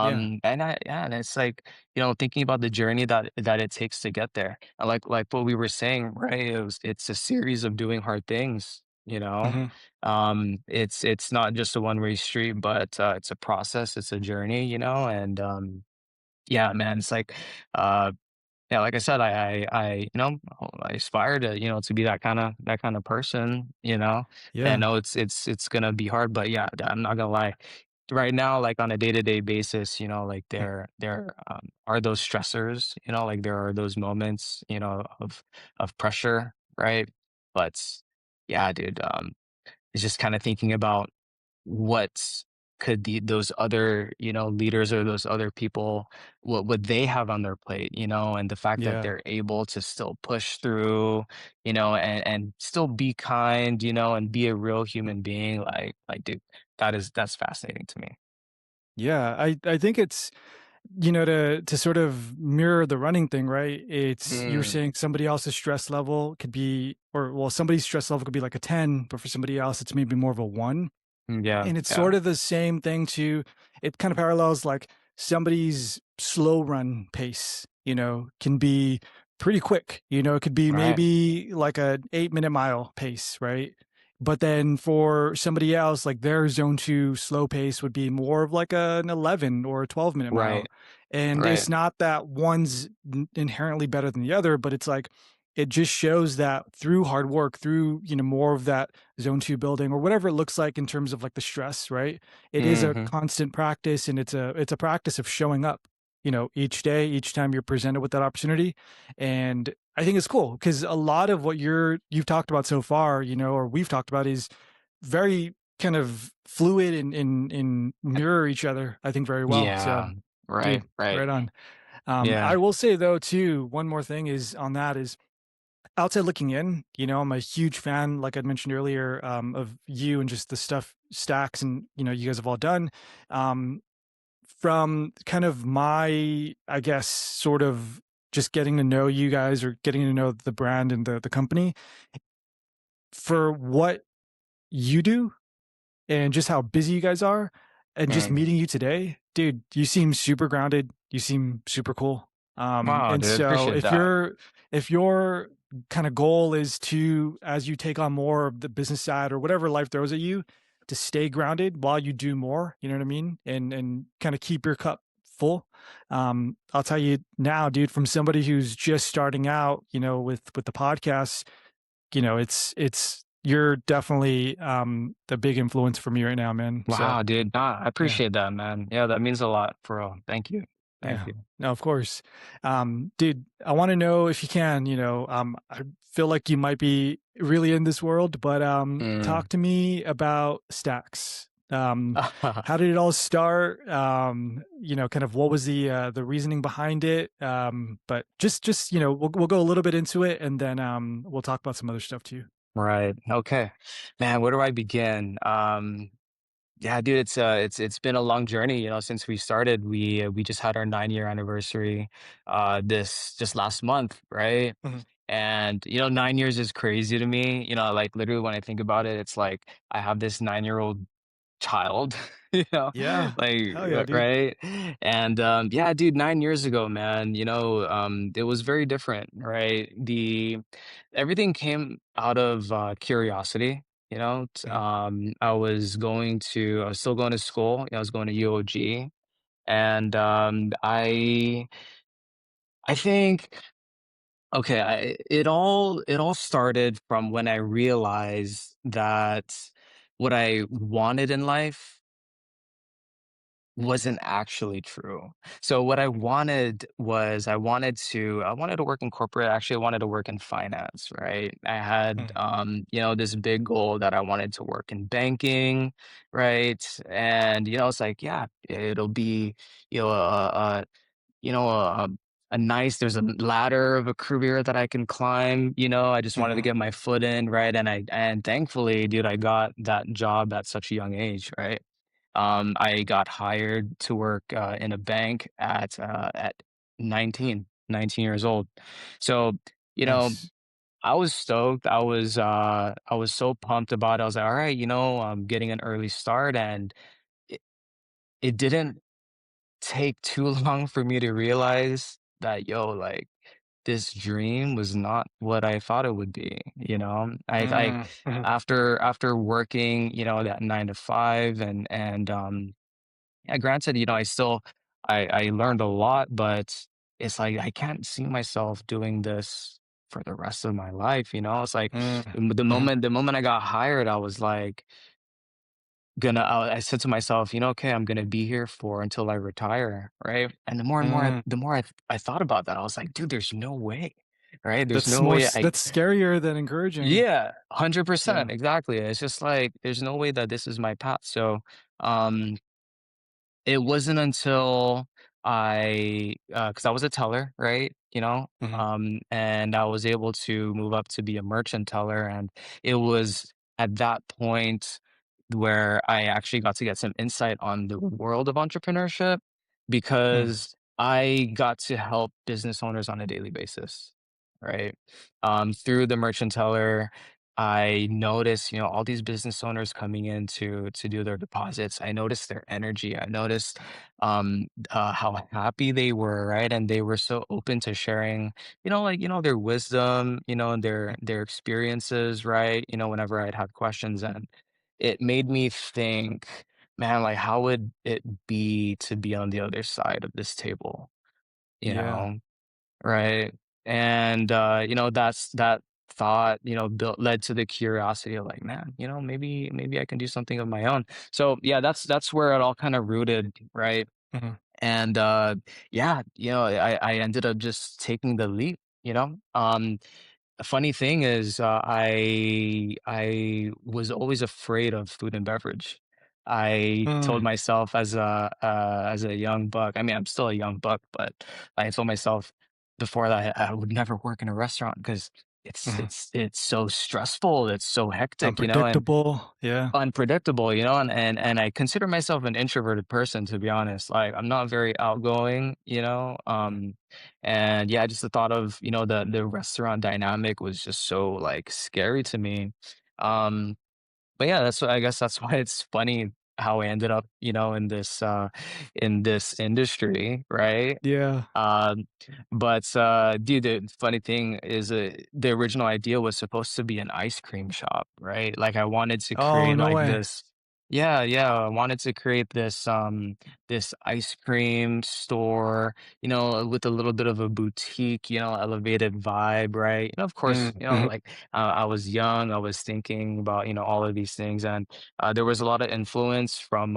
[SPEAKER 1] yeah,
[SPEAKER 2] And I yeah, and it's like, you know, thinking about the journey that it takes to get there. And like what we were saying, right? It's a series of doing hard things, you know.
[SPEAKER 1] mhm,
[SPEAKER 2] It's not just a one-way street, but it's a process, it's a journey, you know, and yeah, man, it's like uh yeah, like I said, you know, I aspire to, you know, to be that kind of person, you know. And I
[SPEAKER 1] yeah,
[SPEAKER 2] know it's gonna be hard, but yeah, I'm not gonna lie. Right now, like on a day-to-day basis, you know, like
[SPEAKER 1] mm,
[SPEAKER 2] there are those stressors, you know, like there are those moments, you know, of pressure, right? But yeah, dude, it's just kind of thinking about what could those other, you know, leaders or those other people, what would they have on their plate, you know, and the fact that
[SPEAKER 1] yeah.
[SPEAKER 2] they're able to still push through, you know, and still be kind, you know, and be a real
[SPEAKER 1] Mm.
[SPEAKER 2] human being, like dude, that's fascinating to me.
[SPEAKER 1] Yeah, I think it's, to sort of mirror the running thing, right? It's you're
[SPEAKER 2] Mm,
[SPEAKER 1] saying somebody else's stress level could be, or well, somebody's stress level could be like a 10, but for somebody else, it's maybe more of a 1.
[SPEAKER 2] yeah,
[SPEAKER 1] And it's
[SPEAKER 2] yeah,
[SPEAKER 1] sort of the same thing too. It kind of parallels like somebody's slow run pace, can be pretty quick. It could be
[SPEAKER 2] right,
[SPEAKER 1] maybe like a 8-minute mile pace, right? But then for somebody else, like their zone two slow pace would be more of like an 11 or a 12-minute
[SPEAKER 2] right,
[SPEAKER 1] mile. And
[SPEAKER 2] right,
[SPEAKER 1] it's not that one's inherently better than the other, but it's like it just shows that through hard work, through, more of that zone two building or whatever it looks like in terms of like the stress, right? It is a
[SPEAKER 2] hmm,
[SPEAKER 1] constant practice, and it's a practice of showing up, each day, each time you're presented with that opportunity. And I think it's cool because a lot of what you've talked about so far, or we've talked about is very kind of fluid and mirror each other, I think, very well. So
[SPEAKER 2] yeah, right,
[SPEAKER 1] dude,
[SPEAKER 2] right,
[SPEAKER 1] right on.
[SPEAKER 2] yeah,
[SPEAKER 1] I will say though too, one more thing is on that is outside looking in, I'm a huge fan, like I mentioned earlier, of you and just the stuff Stacks and you guys have all done. Um, from kind of my, I guess, sort of just getting to know you guys or getting to know the brand and the company for what you do and just how busy you guys are and just
[SPEAKER 2] mm.
[SPEAKER 1] meeting you today, dude, you seem super grounded. You seem super cool.
[SPEAKER 2] Wow,
[SPEAKER 1] And
[SPEAKER 2] dude,
[SPEAKER 1] so
[SPEAKER 2] appreciate
[SPEAKER 1] if
[SPEAKER 2] that.
[SPEAKER 1] your kind of goal is to, as you take on more of the business side or whatever life throws at you, to stay grounded while you do more, you know what I mean? And kind of keep your cup full. I'll tell you now, dude, from somebody who's just starting out, with the podcast, you're definitely the big influence for me right now, man. So
[SPEAKER 2] Wow, dude, nah, I
[SPEAKER 1] yeah,
[SPEAKER 2] appreciate that, man. Yeah, that means a lot for real. Thank you. Thank
[SPEAKER 1] yeah.
[SPEAKER 2] you.
[SPEAKER 1] No, of course. Dude, I want to know if you can, I feel like you might be really in this world, but
[SPEAKER 2] Mm.
[SPEAKER 1] talk to me about Stacks. How did it all start? Kind of what was the reasoning behind it? But just we'll go a little bit into it and then we'll talk about some other stuff too.
[SPEAKER 2] Right. Okay. Man, where do I begin? Yeah, dude, it's been a long journey, you know, since we started. We just had our 9-year anniversary this just last month, right?
[SPEAKER 1] Mhm.
[SPEAKER 2] And you know, 9 years is crazy to me. You know, like literally when I think about it, it's like I have this 9-year-old child, you know,
[SPEAKER 1] Yeah.
[SPEAKER 2] like,
[SPEAKER 1] Hell yeah, dude.
[SPEAKER 2] right? And yeah, dude, 9 years ago, man, you know, it was very different, right? The everything came out of curiosity. You know,
[SPEAKER 1] Mhm.
[SPEAKER 2] I was still going to school. You know, I was going to UOG, and I think, okay, it all started from when I realized that what I wanted in life wasn't actually true. So what I wanted was I wanted to work in corporate. Actually, I wanted to work in finance, right? I had
[SPEAKER 1] Mm,
[SPEAKER 2] this big goal that I wanted to work in banking, right? And it's like, yeah, it'll be, you know, you know, a, a a nice there's a ladder of a career that I can climb, I just wanted to
[SPEAKER 1] mhm,
[SPEAKER 2] get my foot in, right? And thankfully, dude, I got that job at such a young age, right? I got hired to work in a bank at 19 years old. So, you know,
[SPEAKER 1] nice.
[SPEAKER 2] I was stoked. I was so pumped about it. I was like, all right, I'm getting an early start, and it, it didn't take too long for me to realize that, yo, like, this dream was not what I thought it would be, you know? I
[SPEAKER 1] Mm, mhm,
[SPEAKER 2] after working, that 9 to 5, yeah, granted, I learned a lot, but it's like I can't see myself doing this for the rest of my life, It's like
[SPEAKER 1] mm,
[SPEAKER 2] the
[SPEAKER 1] mhm,
[SPEAKER 2] moment the moment I got hired, I was like I said to myself, okay, I'm gonna be here for until I retire, right? And the more and more,
[SPEAKER 1] mm.
[SPEAKER 2] the more I thought about that, I was like, dude, there's no way, right? There's
[SPEAKER 1] That's
[SPEAKER 2] no
[SPEAKER 1] more
[SPEAKER 2] way
[SPEAKER 1] s that's scarier than encouraging.
[SPEAKER 2] yeah, 100%,
[SPEAKER 1] Yeah.
[SPEAKER 2] exactly. It's just like there's no way that this is my path. So, um, it wasn't until because I was a teller, right?
[SPEAKER 1] Mhm,
[SPEAKER 2] And I was able to move up to be a merchant teller, and it was at that point where I actually got to get some insight on the world of entrepreneurship
[SPEAKER 1] mm,
[SPEAKER 2] because I got to help business owners on a daily basis, right? Through the merchant teller, I noticed, all these business owners coming in to do their deposits. I noticed their energy. I noticed how happy they were, right? And they were so open to sharing, their wisdom, and their
[SPEAKER 1] mm,
[SPEAKER 2] their experiences, right? Whenever I'd have questions, and it made me think, man, like how would it be to be on the other side of this table, you
[SPEAKER 1] yeah,
[SPEAKER 2] know? Right. And that thought, built led to the curiosity of like, man, maybe I can do something of my own. So yeah, that's where it all kind of rooted, right?
[SPEAKER 1] mhm,
[SPEAKER 2] And yeah, I ended up just taking the leap. A funny thing is, I was always afraid of food and beverage. I told
[SPEAKER 1] mm,
[SPEAKER 2] myself as a young buck. I mean, I'm still a young buck, but I told myself before that I would never work in a restaurant because it's
[SPEAKER 1] mhm.
[SPEAKER 2] it's it's so stressful. It's so hectic, and
[SPEAKER 1] Unpredictable, yeah,
[SPEAKER 2] unpredictable, and I consider myself an introverted person, to be honest. Like, I'm not very outgoing,
[SPEAKER 1] mm,
[SPEAKER 2] and yeah, just the thought of, the restaurant dynamic was just so, like, scary to me. Um, but yeah, I guess that's why it's funny how I ended up, in this industry, right?
[SPEAKER 1] yeah.
[SPEAKER 2] Um, but, dude, the funny thing is, the original idea was supposed to be an ice cream shop, right? Like, I wanted to
[SPEAKER 1] Oh,
[SPEAKER 2] create,
[SPEAKER 1] no
[SPEAKER 2] like,
[SPEAKER 1] way.
[SPEAKER 2] this yeah, yeah, I wanted to create this ice cream store, with a little bit of a boutique, elevated vibe, right? Of course,
[SPEAKER 1] Mm, mhm,
[SPEAKER 2] like, I was young, I was thinking about, all of these things, and, there was a lot of influence from,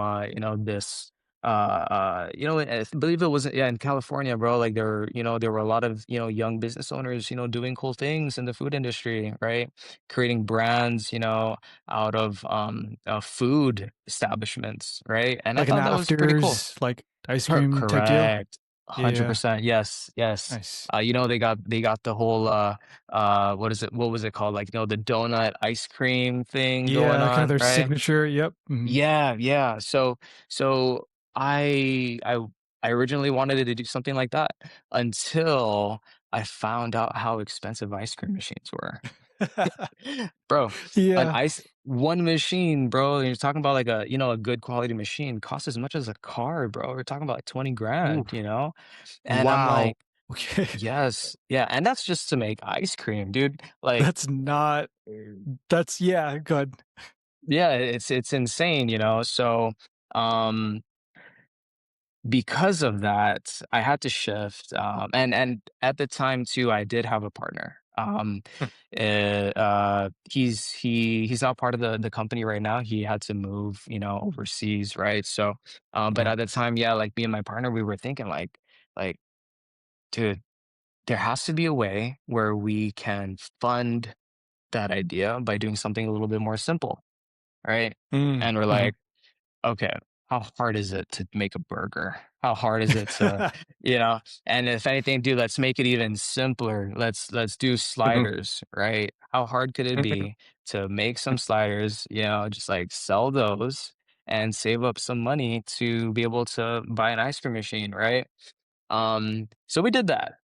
[SPEAKER 2] this I believe it was yeah, in California, bro. Like there were a lot of, young business owners, doing cool things in the food industry, right? Creating brands, out of food establishments, right? And I
[SPEAKER 1] like an
[SPEAKER 2] thought that was pretty cool.
[SPEAKER 1] afters, like, ice cream type deal?
[SPEAKER 2] Correct.
[SPEAKER 1] Yeah,
[SPEAKER 2] 100%. Yes, yes.
[SPEAKER 1] nice.
[SPEAKER 2] They got the whole what was it called? Like, the donut ice cream thing going
[SPEAKER 1] Yeah, kind of
[SPEAKER 2] on,
[SPEAKER 1] their
[SPEAKER 2] right?
[SPEAKER 1] signature, yep, mhm.
[SPEAKER 2] Yeah, yeah. So I originally wanted to do something like that until I found out how expensive ice cream machines were. Bro, an
[SPEAKER 1] Yeah.
[SPEAKER 2] ice one machine, bro, and you're talking about like a good quality machine costs as much as a car, bro. We're talking about like 20 grand,
[SPEAKER 1] Oof.
[SPEAKER 2] And I'm
[SPEAKER 1] Wow.
[SPEAKER 2] like,
[SPEAKER 1] Okay.
[SPEAKER 2] yes, yeah, and that's just to make ice cream, dude. Like,
[SPEAKER 1] That's not that's yeah, good.
[SPEAKER 2] yeah, it's insane, So, um because of that, I had to shift, and at the time too, I did have a partner.
[SPEAKER 1] Hmm.
[SPEAKER 2] He's not part of the company right now. He had to move, overseas, right? So, but
[SPEAKER 1] Mhm.
[SPEAKER 2] at the time, yeah, like me and my partner, we were thinking like, dude, there has to be a way where we can fund that idea by doing something a little bit more simple, right?
[SPEAKER 1] Mm,
[SPEAKER 2] And we're
[SPEAKER 1] mhm.
[SPEAKER 2] like, okay, how hard is it to make a burger? How hard is it to, you know? And if anything, dude, let's make it even simpler. Let's do
[SPEAKER 1] Mhm.
[SPEAKER 2] sliders, right? How hard could it
[SPEAKER 1] Mhm.
[SPEAKER 2] be to make some sliders, just like sell those and save up some money to be able to buy an ice cream machine, right? So we did that.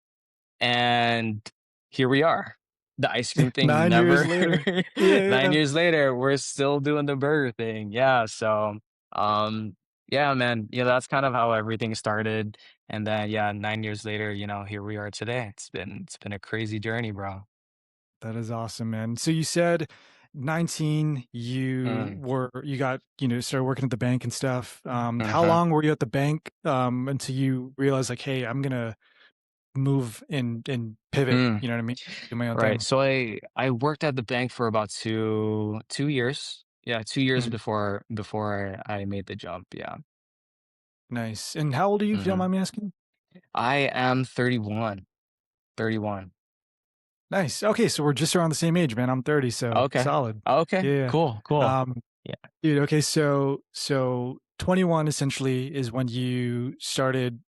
[SPEAKER 2] And here we are. The ice cream thing
[SPEAKER 1] 9 years
[SPEAKER 2] never
[SPEAKER 1] later. Yeah,
[SPEAKER 2] 9
[SPEAKER 1] yeah.
[SPEAKER 2] years later, we're still doing the burger thing. Yeah, so, um, yeah, man, that's kind of how everything started, and then, yeah, 9 years later, here we are today. It's been a crazy journey, bro.
[SPEAKER 1] That is awesome, man. So you said 19,
[SPEAKER 2] Mm,
[SPEAKER 1] you got, started working at the bank and stuff. How
[SPEAKER 2] mhm,
[SPEAKER 1] long were you at the bank, until you realized like, "Hey, I'm gonna move and pivot,"
[SPEAKER 2] mm.
[SPEAKER 1] you know what I mean? Do my own
[SPEAKER 2] Right,
[SPEAKER 1] thing.
[SPEAKER 2] so I worked at the bank for about 2 years. Yeah, 2 years
[SPEAKER 1] Mhm.
[SPEAKER 2] before I made the jump, yeah.
[SPEAKER 1] Nice. And how old are you, if you don't
[SPEAKER 2] Mhm.
[SPEAKER 1] mind me asking?
[SPEAKER 2] I am 31. 31.
[SPEAKER 1] Nice. Okay, so we're just around the same age, man. I'm 30, so
[SPEAKER 2] Okay.
[SPEAKER 1] solid.
[SPEAKER 2] Okay,
[SPEAKER 1] Yeah.
[SPEAKER 2] cool, cool.
[SPEAKER 1] Um,
[SPEAKER 2] Yeah,
[SPEAKER 1] Dude, okay, so 21 essentially is when you started,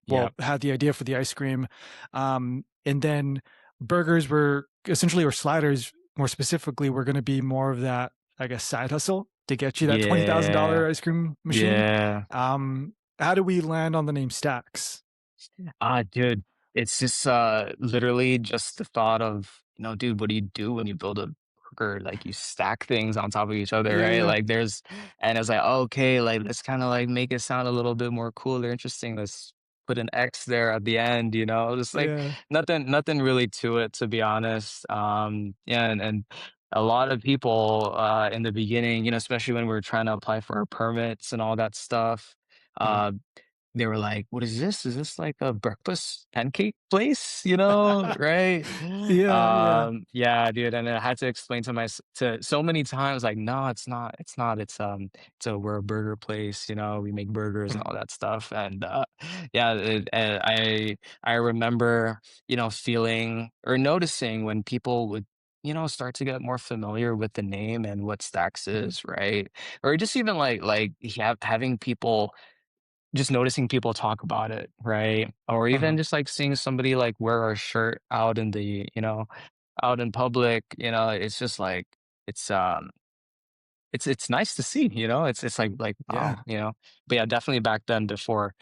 [SPEAKER 2] yeah,
[SPEAKER 1] had the idea for the ice cream, and then burgers were essentially, or sliders more specifically, were gonna be more of that, I guess, side hustle to get you that
[SPEAKER 2] yeah,
[SPEAKER 1] $20,000 ice cream machine.
[SPEAKER 2] yeah.
[SPEAKER 1] How do we land on the name Stax?
[SPEAKER 2] Dude, it's just, literally just the thought of, dude, what do you do when you build a burger? Like, you stack things on top of each other,
[SPEAKER 1] Yeah,
[SPEAKER 2] right?
[SPEAKER 1] yeah,
[SPEAKER 2] Like, and it's like, okay, like, let's kinda, like, make it sound a little bit more cool or interesting. Let's put an X there at the end, Just, like,
[SPEAKER 1] yeah,
[SPEAKER 2] nothing really to it, to be honest. Yeah, and a lot of people, in the beginning, especially when we were trying to apply for our permits and all that stuff,
[SPEAKER 1] mhm.
[SPEAKER 2] uh they were like, "What is this? Is this like a breakfast pancake place?" Right?
[SPEAKER 1] Yeah, yeah.
[SPEAKER 2] Yeah, dude, and I had to explain to so many times, like, "No, it's not. It's not. We're a burger place. We make burgers and
[SPEAKER 1] Mhm,
[SPEAKER 2] all that stuff." And yeah, I remember, feeling or noticing when people would, start to get more familiar with the name and what Stax
[SPEAKER 1] mhm,
[SPEAKER 2] is, right? Or just even like having people just noticing people talk about it, right? Or even
[SPEAKER 1] mhm.
[SPEAKER 2] just, like, seeing somebody, like, wear our shirt out out in public, it's just like it's, it's nice to see, It's like, wow,
[SPEAKER 1] Yeah.
[SPEAKER 2] But yeah, definitely back then before,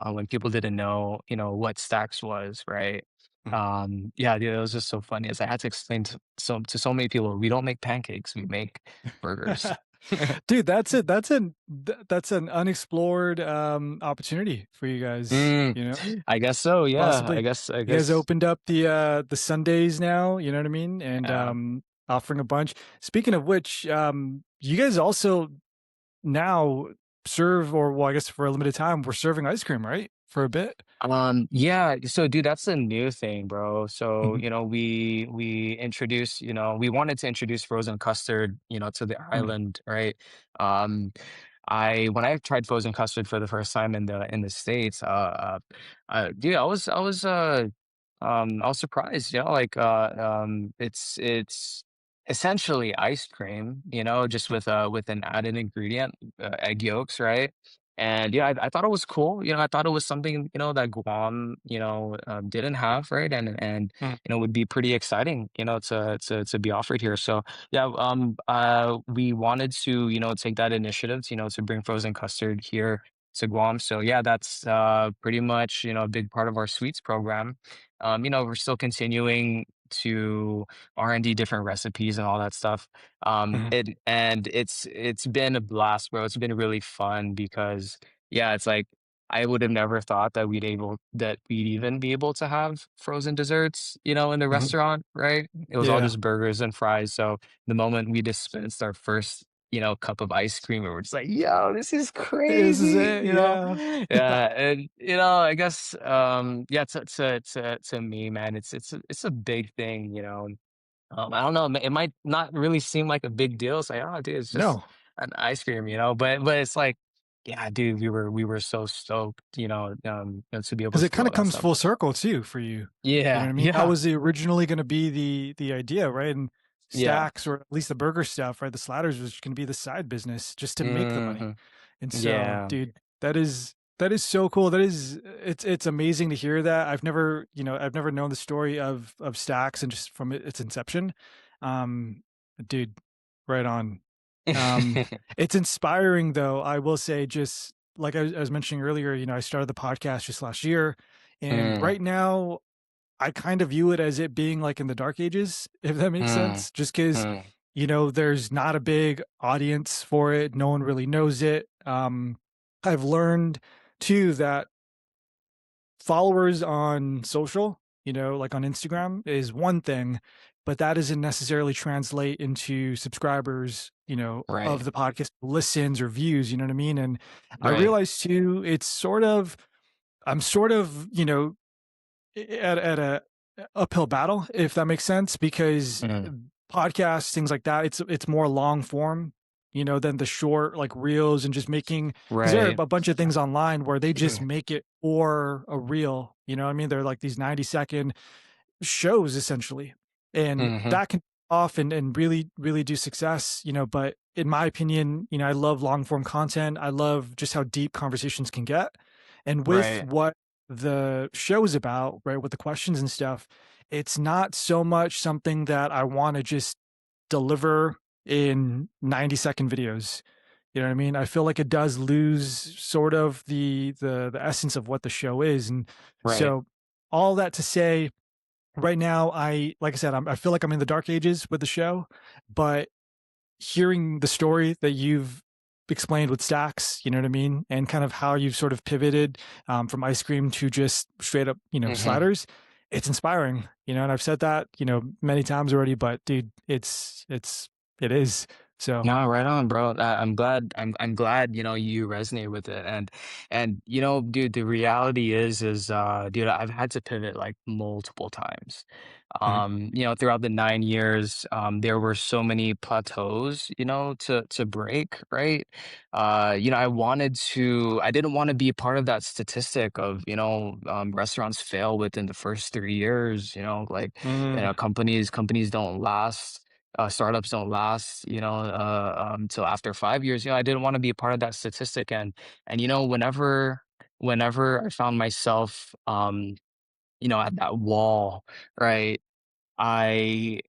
[SPEAKER 2] when people didn't know, what Stax was, right?
[SPEAKER 1] Mhm.
[SPEAKER 2] Yeah, dude, it was just so funny as I had to explain to so many people, "We don't make pancakes, we make burgers."
[SPEAKER 1] Dude, that's an unexplored, opportunity for you guys,
[SPEAKER 2] Mm,
[SPEAKER 1] you know?
[SPEAKER 2] I guess so, yeah, I
[SPEAKER 1] Possibly.
[SPEAKER 2] guess I
[SPEAKER 1] You guys
[SPEAKER 2] guess
[SPEAKER 1] opened up the Sundays now, you know what I mean? And,
[SPEAKER 2] yeah.
[SPEAKER 1] offering a bunch. Speaking of which, you guys also now serve, or well, I guess for a limited time, we're serving ice cream, right? For a bit?
[SPEAKER 2] Yeah, so dude, that's a new thing, bro. So,
[SPEAKER 1] Mhm,
[SPEAKER 2] we wanted to introduce frozen custard, to the
[SPEAKER 1] mhm,
[SPEAKER 2] island, right? Um, when I tried frozen custard for the first time in the States, dude, I was surprised, it's essentially ice cream, just
[SPEAKER 1] mhm,
[SPEAKER 2] with an added ingredient, egg yolks, right? And yeah, I thought it was cool. I thought it was something, that Guam, didn't have, right? And
[SPEAKER 1] mhm,
[SPEAKER 2] would be pretty exciting, to be offered here. So yeah, we wanted to, take that initiative, to bring frozen custard here to Guam. So yeah, that's pretty much, a big part of our sweets program. We're still continuing to R&D different recipes and all that stuff.
[SPEAKER 1] mhm,
[SPEAKER 2] It's been a blast, bro. It's been really fun because yeah, it's like I would have never thought that we'd even be able to have frozen desserts, in the
[SPEAKER 1] mhm.
[SPEAKER 2] restaurant, right? It was all
[SPEAKER 1] Yeah.
[SPEAKER 2] just burgers and fries. So the moment we dispensed our first cup of ice cream, and we're just like, "Yo, this is
[SPEAKER 1] This is
[SPEAKER 2] crazy,"
[SPEAKER 1] it.
[SPEAKER 2] you know?
[SPEAKER 1] Yeah.
[SPEAKER 2] Yeah, and, I guess, yeah, to me, man, it's a big thing, I don't know, it might not really seem like a big deal. It's like, "Oh, dude, it's just
[SPEAKER 1] No,
[SPEAKER 2] an ice cream," but it's like, yeah, dude, we were so stoked, to be able
[SPEAKER 1] because
[SPEAKER 2] to
[SPEAKER 1] it
[SPEAKER 2] do
[SPEAKER 1] kind
[SPEAKER 2] all
[SPEAKER 1] of
[SPEAKER 2] that
[SPEAKER 1] comes
[SPEAKER 2] stuff.
[SPEAKER 1] full circle too for you. You know
[SPEAKER 2] Yeah,
[SPEAKER 1] what I mean? That
[SPEAKER 2] yeah,
[SPEAKER 1] was originally going to be the idea, right? And
[SPEAKER 2] yeah.
[SPEAKER 1] Stacks, or at least the burger stuff, right? The sliders was going to be the side business just to make the money.
[SPEAKER 2] Mhm.
[SPEAKER 1] And so,
[SPEAKER 2] Yeah,
[SPEAKER 1] dude, that is so cool. It's amazing to hear that. I've never known the story of Stacks and just from its inception. Um, dude, right on. Um, it's inspiring though. I will say, just like I was mentioning earlier, I started the podcast just last year, and
[SPEAKER 2] Mm,
[SPEAKER 1] right now I kind of view it as it being like in the dark ages, if that makes
[SPEAKER 2] mm,
[SPEAKER 1] sense. Just because,
[SPEAKER 2] mm.
[SPEAKER 1] there's not a big audience for it. No one really knows it. I've learned too that followers on social, like on Instagram, is one thing, but that doesn't necessarily translate into subscribers, of
[SPEAKER 2] Right,
[SPEAKER 1] the podcast, listens or views, you know what I mean? And I
[SPEAKER 2] right.
[SPEAKER 1] realized too, I'm sort of, at a uphill battle, if that makes sense, because
[SPEAKER 2] Mm,
[SPEAKER 1] podcasts, things like that, it's more long form, than the short like reels, and just making, because there are
[SPEAKER 2] right.
[SPEAKER 1] a bunch of things online where they just make it for a reel, you know what I mean? They're like these 90-second shows essentially, and
[SPEAKER 2] Mhm.
[SPEAKER 1] that can off and really really do success, but in my opinion, I love long form content. I love just how deep conversations can get, and with
[SPEAKER 2] Right.
[SPEAKER 1] what the show is about, right, with the questions and stuff, it's not so much something that I want to just deliver in 90-second videos. You know what I mean? I feel like it does lose sort of the essence of what the show is. And
[SPEAKER 2] Right.
[SPEAKER 1] so all that to say, right now, like I said, I feel like I'm in the dark ages with the show, but hearing the story that you've explained with Stacks, you know what I mean, and kind of how you've sort of pivoted, from ice cream to just straight up,
[SPEAKER 2] Mhm.
[SPEAKER 1] sliders. It's inspiring, and I've said that, many times already, but dude, it is. So
[SPEAKER 2] No, right on, bro. I'm glad, you resonate with it. And dude, the reality is, dude, I've had to pivot like multiple times.
[SPEAKER 1] mhm,
[SPEAKER 2] Throughout the 9 years, there were so many plateaus, to break, right? I didn't want to be a part of that statistic of, restaurants fail within the first 3 years,
[SPEAKER 1] mm,
[SPEAKER 2] companies don't last, startups don't last, till after 5 years. I didn't want to be a part of that statistic. And whenever I found myself, at that wall, right, I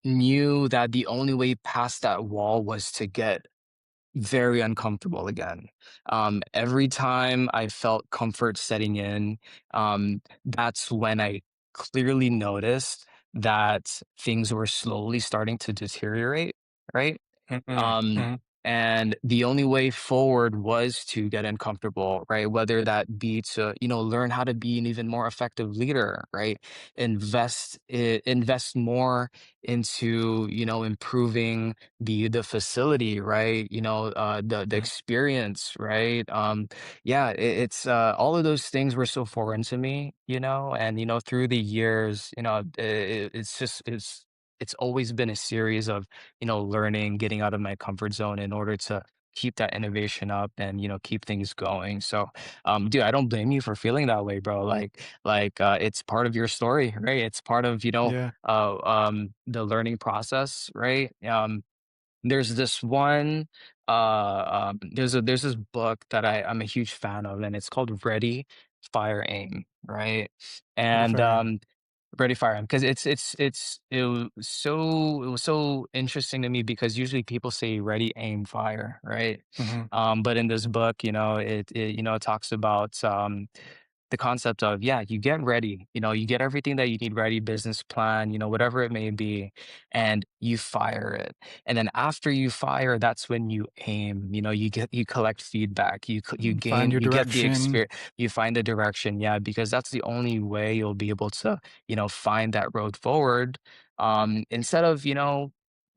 [SPEAKER 2] knew that the only way past that wall was to get very uncomfortable again. Every time I felt comfort setting in, that's when I clearly noticed that things were slowly starting to deteriorate, right?
[SPEAKER 1] mhm,
[SPEAKER 2] Um,
[SPEAKER 1] mhm,
[SPEAKER 2] and the only way forward was to get uncomfortable, right? Whether that be to, learn how to be an even more effective leader, right? Invest more into, improving the facility, right? The
[SPEAKER 1] mhm.
[SPEAKER 2] experience, right? Yeah, it's all of those things were so foreign to me, and through the years, it's always been a series of learning, getting out of my comfort zone in order to keep that innovation up and, keep things going. So, dude, I don't blame you for feeling that way, bro. It's part of your story, right? It's part of,
[SPEAKER 1] Yeah,
[SPEAKER 2] the learning process, right? There's this one, there's this book that I'm a huge fan of, and it's called Ready, Fire, Aim, right?
[SPEAKER 1] pretty
[SPEAKER 2] And
[SPEAKER 1] fire.
[SPEAKER 2] Ready, Fire, Aim, because it was so interesting to me because usually people say ready, aim, fire, right?
[SPEAKER 1] Mhm.
[SPEAKER 2] But in this book, it talks about the concept of, yeah, you get ready, you get everything that you need ready, business plan, whatever it may be, and you fire it. And then after you fire, that's when you aim, you collect feedback,
[SPEAKER 1] Find your
[SPEAKER 2] you get the
[SPEAKER 1] direction.
[SPEAKER 2] experience, you find the direction. Yeah, because that's the only way you'll be able to, find that road forward. Instead of,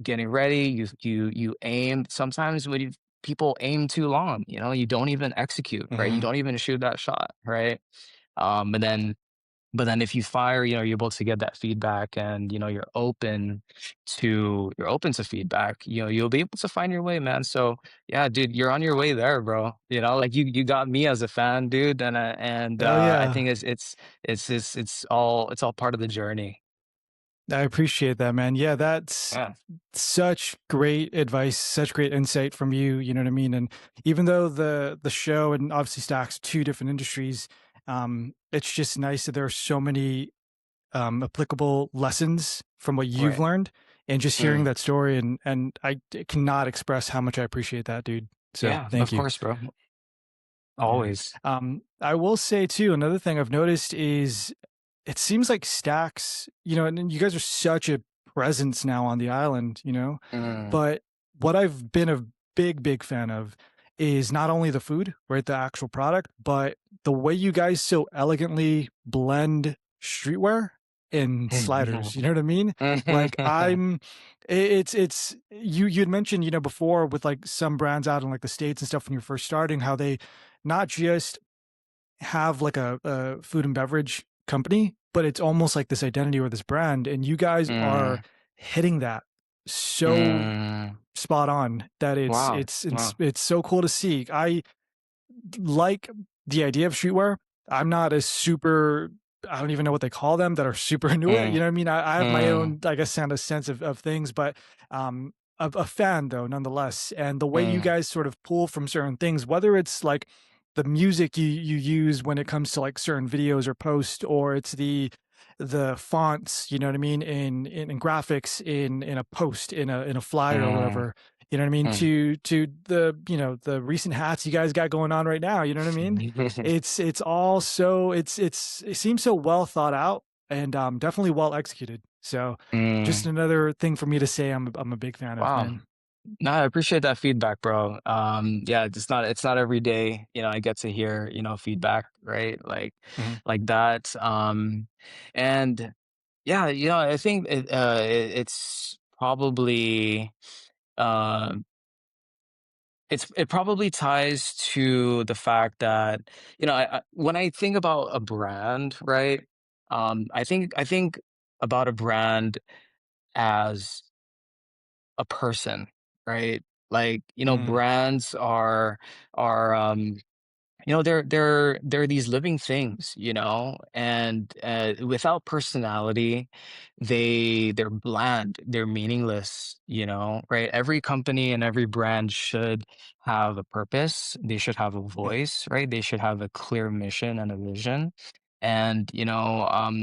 [SPEAKER 2] getting ready, you aim. Sometimes people aim too long, you don't even execute, right? You
[SPEAKER 1] Mhm.
[SPEAKER 2] don't even shoot that shot, right? And then but then if you fire, you're able to get that feedback and, you're open to feedback, you'll be able to find your way, man. So yeah, dude, you're on your way there, bro. Like you got me as a fan, dude.
[SPEAKER 1] Oh
[SPEAKER 2] I
[SPEAKER 1] yeah.
[SPEAKER 2] think it's all part of the journey.
[SPEAKER 1] I appreciate that, man. Yeah, that's
[SPEAKER 2] Yeah.
[SPEAKER 1] such great advice, such great insight from you. You know what I mean? And even though the show and obviously Stacks two different industries, it's just nice that there are so many applicable lessons from what you've
[SPEAKER 2] Right.
[SPEAKER 1] learned, and just hearing
[SPEAKER 2] Mm.
[SPEAKER 1] that story. And I cannot express how much I appreciate that, dude. So
[SPEAKER 2] Yeah,
[SPEAKER 1] thank
[SPEAKER 2] of
[SPEAKER 1] you.
[SPEAKER 2] course, bro.
[SPEAKER 1] Yeah.
[SPEAKER 2] Always.
[SPEAKER 1] I will say too, another thing I've noticed is it seems like Stacks, and you guys are such a presence now on the island,
[SPEAKER 2] Mm.
[SPEAKER 1] but what I've been a big, big fan of is not only the food, right, the actual product, but the way you guys so elegantly blend streetwear and sliders. You know what I mean? Like it's you'd mentioned, before with like some brands out in like the States and stuff when you're first starting, how they not just have like a food and beverage company, but it's almost like this identity or this brand, and you guys are
[SPEAKER 2] Mm.
[SPEAKER 1] hitting that so
[SPEAKER 2] Mm.
[SPEAKER 1] spot on that it's
[SPEAKER 2] Wow.
[SPEAKER 1] it's it's
[SPEAKER 2] Wow.
[SPEAKER 1] it's so cool to see. I like the idea of streetwear. I'm not a super, I don't even know what they call them that are super into it.
[SPEAKER 2] Mm.
[SPEAKER 1] You know what I mean? I have my
[SPEAKER 2] Mm.
[SPEAKER 1] own, I guess, kind of sense of things, but a fan though, nonetheless. And the way you
[SPEAKER 2] Mm.
[SPEAKER 1] guys sort of pull from certain things, whether it's like the music you use when it comes to like certain videos or posts, or it's the fonts, you know what I mean, in graphics in a post in a flyer or
[SPEAKER 2] Mm.
[SPEAKER 1] whatever, you know what I mean,
[SPEAKER 2] Mm.
[SPEAKER 1] to the the recent hats you guys got going on right now, you know what I mean? It's all so it seems so well thought out, and definitely well executed. So just
[SPEAKER 2] Mm.
[SPEAKER 1] another thing for me to say I'm a big fan of,
[SPEAKER 2] Wow.
[SPEAKER 1] man.
[SPEAKER 2] No, I appreciate that feedback, bro. Yeah, it's not every day, I get to hear, feedback, right?
[SPEAKER 1] Mhm,
[SPEAKER 2] Like that. And yeah, I think it's probably uh it probably ties to the fact that, when I think about a brand, right? I think about a brand as a person, right? Like,
[SPEAKER 1] mhm,
[SPEAKER 2] brands are they're these living things, and without personality, they're bland, they're meaningless, right? Every company and every brand should have a purpose, they should have a
[SPEAKER 1] mhm,
[SPEAKER 2] voice, right? They should have a clear mission and a vision. And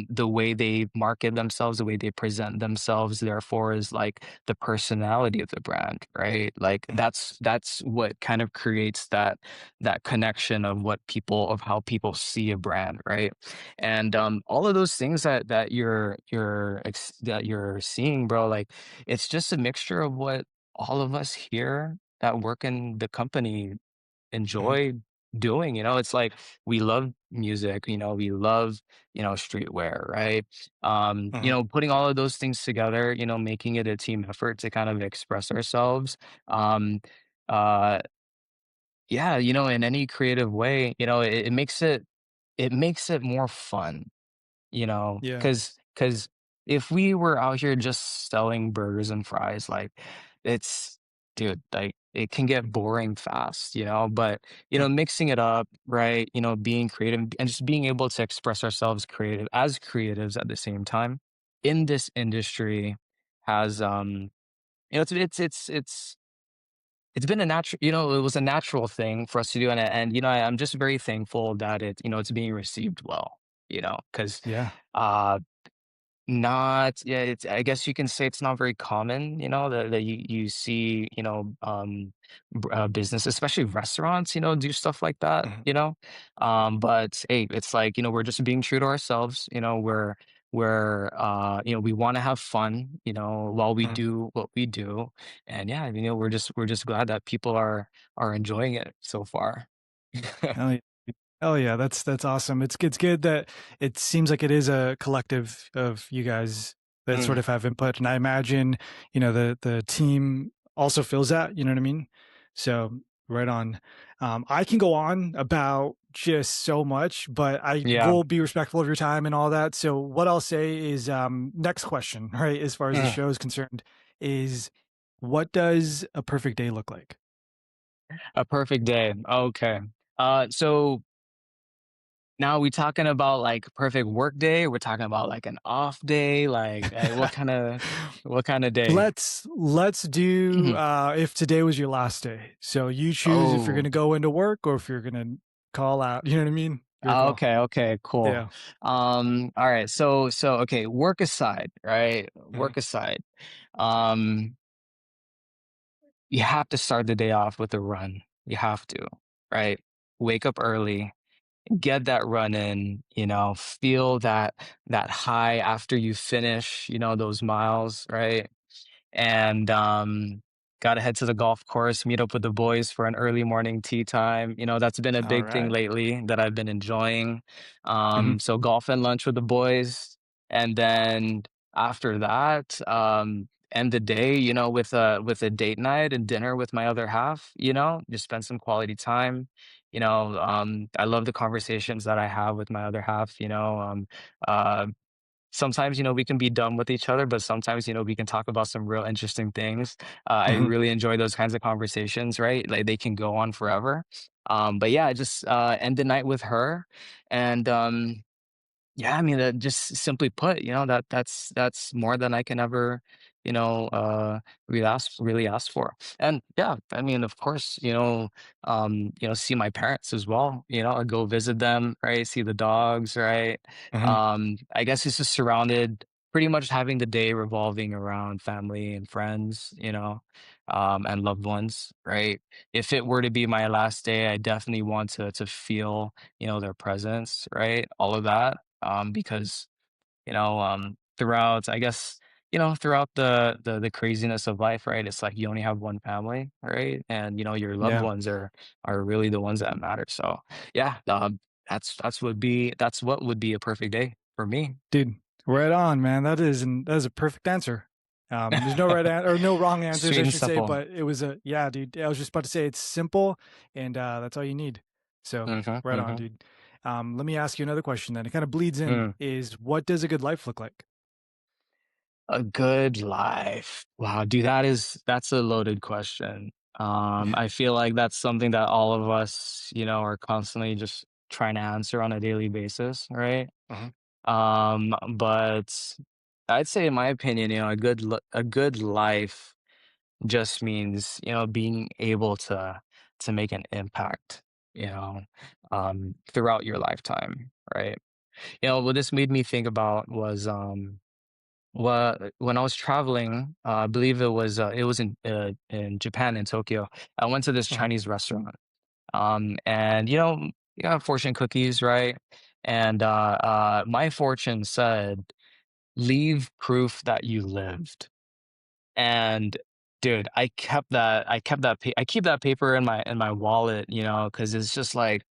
[SPEAKER 2] the way they market themselves, the way they present themselves, therefore, is like the personality of the brand, right? Like
[SPEAKER 1] mhm,
[SPEAKER 2] that's what kind of creates that connection of how people see a brand, right? And all of those things that you're seeing, bro, like it's just a mixture of what all of us here that work in the company
[SPEAKER 1] mhm,
[SPEAKER 2] enjoy doing. It's like we love music, we love, streetwear, right?
[SPEAKER 1] mhm.
[SPEAKER 2] Putting all of those things together, making it a team effort to kind of express ourselves. um uh yeah, in any creative way, it makes it more fun,
[SPEAKER 1] Yeah.
[SPEAKER 2] because if we were out here just selling burgers and fries, like it's dude, like it can get boring fast, but
[SPEAKER 1] Mhm.
[SPEAKER 2] mixing it up, right? Being creative and just being able to express ourselves as creatives at the same time in this industry has it's been it was a natural thing for us to do, and I'm just very thankful that it's being received well, because
[SPEAKER 1] Yeah.
[SPEAKER 2] uh not yeah, it's I guess you can say it's not very common, that you see, business, especially restaurants, do stuff like that,
[SPEAKER 1] Mhm.
[SPEAKER 2] but hey, it's like, we're just being true to ourselves, we want to have fun, while we
[SPEAKER 1] Mhm.
[SPEAKER 2] do what we do. And yeah, we're just glad that people are enjoying it so far.
[SPEAKER 1] Oh, yeah. Oh yeah, that's awesome. It's good that it seems like it is a collective of you guys. that sort
[SPEAKER 2] Mm,
[SPEAKER 1] of have input. And I imagine, the team also feels that, you know what I mean? So right on. I can go on about just so much, but I
[SPEAKER 2] yeah.
[SPEAKER 1] will be respectful of your time and all that. So what I'll say is, next question, right? As far as the
[SPEAKER 2] Mm,
[SPEAKER 1] show is concerned, is what does a perfect day look like?
[SPEAKER 2] a perfect day. Okay. So now we talking about like perfect work day? We're talking about like an off day? Like, what kind of day?
[SPEAKER 1] Let's do,
[SPEAKER 2] Mhm.
[SPEAKER 1] if today was your last day. So you choose if you're
[SPEAKER 2] Oh,
[SPEAKER 1] gonna go into work or if you're gonna call out. You know what I mean? Your call.
[SPEAKER 2] okay, okay, cool.
[SPEAKER 1] Yeah.
[SPEAKER 2] All right. So okay, work aside, right?
[SPEAKER 1] Mhm.
[SPEAKER 2] Work aside. Um, you have to start the day off with a run. You have to, right? Wake up early, get that run in, feel that high after you finish, those miles, right? And gotta head to the golf course, meet up with the boys for an early morning tea time. That's been a
[SPEAKER 1] All
[SPEAKER 2] big thing
[SPEAKER 1] right.
[SPEAKER 2] lately that I've been enjoying.
[SPEAKER 1] Mhm.
[SPEAKER 2] So golf and lunch with the boys, and then after that, end the day, with a date night and dinner with my other half. Just spend some quality time. I love the conversations that I have with my other half. Uh, Sometimes, we can be dumb with each other, but sometimes, we can talk about some real interesting things. I
[SPEAKER 1] Mhm.
[SPEAKER 2] really enjoy those kinds of conversations, right? Like they can go on forever. But yeah, I just end the night with her, and yeah, I mean, just simply put, that's more than I can ever, really ask for. And yeah, I mean, of course, see my parents as well. I go visit them, right? See the dogs, right?
[SPEAKER 1] Mhm.
[SPEAKER 2] I guess it's just surrounded, pretty much having the day revolving around family and friends, and loved ones, right? If it were to be my last day, I definitely want to feel, their presence, right? All of that, because throughout, I guess, throughout the craziness of life, right? It's like you only have one family, right? And your loved
[SPEAKER 1] Yeah.
[SPEAKER 2] ones are really the ones that matter. So yeah, that's what would be a perfect day for me.
[SPEAKER 1] Dude, right on, man. That is a perfect answer. There's no right or no wrong answers,
[SPEAKER 2] Sweet
[SPEAKER 1] I
[SPEAKER 2] and
[SPEAKER 1] should say,
[SPEAKER 2] simple.
[SPEAKER 1] but it was a yeah, dude. I was just about to say it's simple and that's all you need. So
[SPEAKER 2] Hmm,
[SPEAKER 1] right on,
[SPEAKER 2] hmm.
[SPEAKER 1] dude. Let me ask you another question then. It kind of bleeds in is what does a good life look like?
[SPEAKER 2] A good life. Wow, dude, that's a loaded question. I feel like that's something that all of us, are constantly just trying to answer on a daily basis, right?
[SPEAKER 1] Uh-huh.
[SPEAKER 2] But I'd say in my opinion, a good life just means, being able to make an impact, you know, throughout your lifetime, right? What this made me think about was when I was traveling, I believe it was in Japan, in Tokyo. I went to this
[SPEAKER 1] Uh-huh.
[SPEAKER 2] Chinese restaurant, and you got fortune cookies, right? And my fortune said, "Leave proof that you lived." And dude, I keep that paper in my wallet, because it's just like,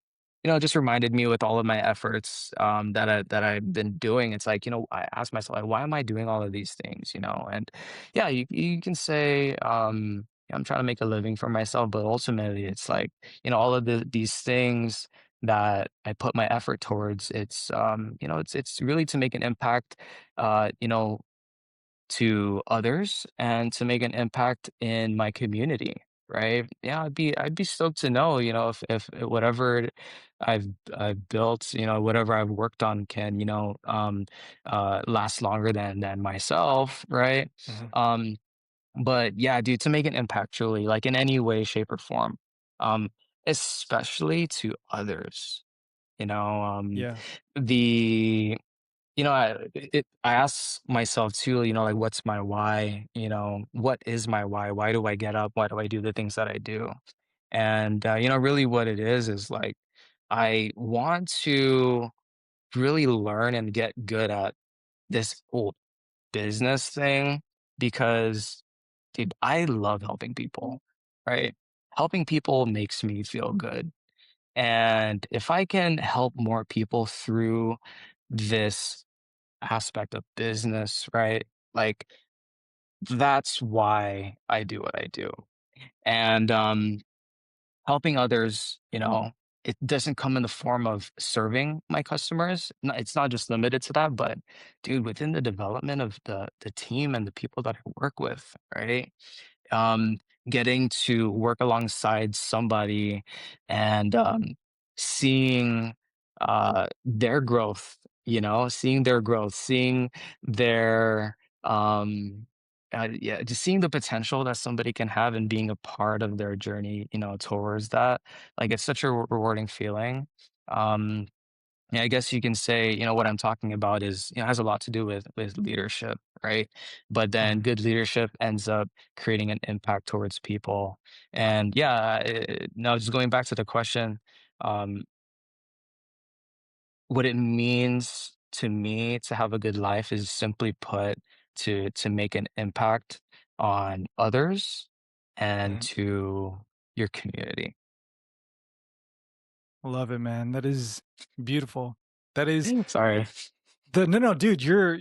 [SPEAKER 2] it just reminded me with all of my efforts, that I've been doing. It's like, I ask myself, like, why am I doing all of these things, And yeah, you can say, I'm trying to make a living for myself, but ultimately it's like, all of these things that I put my effort towards, it's really to make an impact, to others and to make an impact in my community, right? Yeah, I'd be stoked to know, if whatever I've built, whatever I've worked on can, last longer than myself, right?
[SPEAKER 1] Uh-huh.
[SPEAKER 2] Um, but yeah, dude, to make an impact truly, like in any way, shape, or form, um, especially to others, you know, um,
[SPEAKER 1] Yeah.
[SPEAKER 2] the I ask myself too, like, what's my why? What is my why? Why do I get up? Why do I do the things that I do? And really, what it is like I want to really learn and get good at this whole business thing because, dude, I love helping people, right? Helping people makes me feel good. And if I can help more people through this aspect of business, right? Like, that's why I do what I do. And, helping others, it doesn't come in the form of serving my customers. It's not just limited to that, but dude, within the development of the team and the people that I work with, right? um, Getting to work alongside somebody and seeing their growth, seeing their growth, seeing their yeah, just seeing the potential that somebody can have and being a part of their journey, towards that. Like it's such a rewarding feeling. Um, yeah, I guess you can say, what I'm talking about is, has a lot to do with leadership, right? But then
[SPEAKER 1] Mhm.
[SPEAKER 2] good leadership ends up creating an impact towards people. And yeah, now just going back to the question, um, what it means to me to have a good life is simply put to make an impact on others and
[SPEAKER 1] Mhm.
[SPEAKER 2] to your community.
[SPEAKER 1] I love it, man. That is beautiful. That is
[SPEAKER 2] Sorry.
[SPEAKER 1] no, dude, you're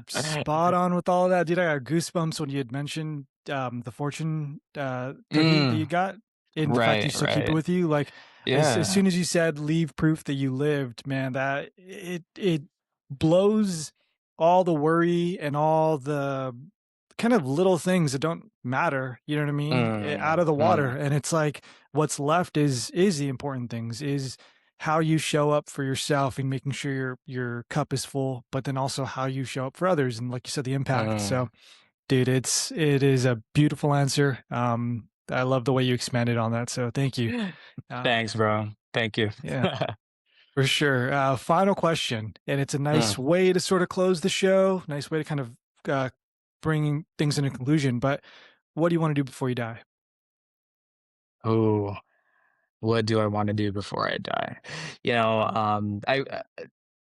[SPEAKER 1] spot on with all of that, dude. I got goosebumps when you had mentioned the fortune cookie that you
[SPEAKER 2] Mm,
[SPEAKER 1] got, and the fact that
[SPEAKER 2] right,
[SPEAKER 1] you still keep it
[SPEAKER 2] right.
[SPEAKER 1] with you. Like as
[SPEAKER 2] Yeah.
[SPEAKER 1] soon as you said leave proof that you lived, man, that it blows all the worry and all the kind of little things that don't matter, you know what I mean, out
[SPEAKER 2] Mm,
[SPEAKER 1] of the water.
[SPEAKER 2] mm,
[SPEAKER 1] And it's like what's left is the important things, is how you show up for yourself and making sure your cup is full, but then also how you show up for others and like you said, the impact.
[SPEAKER 2] mm.
[SPEAKER 1] So, dude, it is a beautiful answer. I love the way you expanded on that. So, thank you.
[SPEAKER 2] Thanks, bro. Thank you.
[SPEAKER 1] Yeah, for sure. Final question, and it's a
[SPEAKER 2] Mm.
[SPEAKER 1] nice way to sort of close the show. Nice way to kind of bring things into conclusion. But what do you want to do before you die?
[SPEAKER 2] Ooh, what do I wanna do before I die? I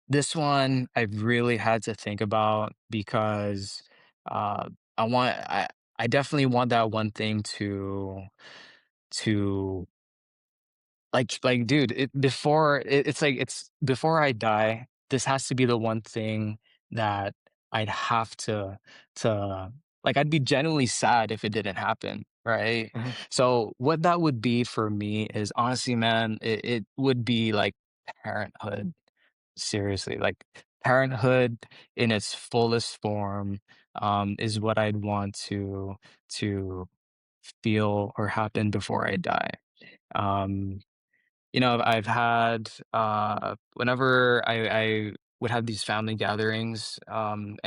[SPEAKER 2] this one I've really had to think about because, uh, I want I definitely want that one thing to dude, it's before I die, this has to be the one thing that I'd have to I'd be genuinely sad if it didn't happen, right?
[SPEAKER 1] Mhm.
[SPEAKER 2] So, what that would be for me is honestly, man, it would be, like, parenthood, seriously, like, parenthood in its fullest form, is what I'd want to feel or happen before I die. Um I've had whenever I would have these family gatherings, and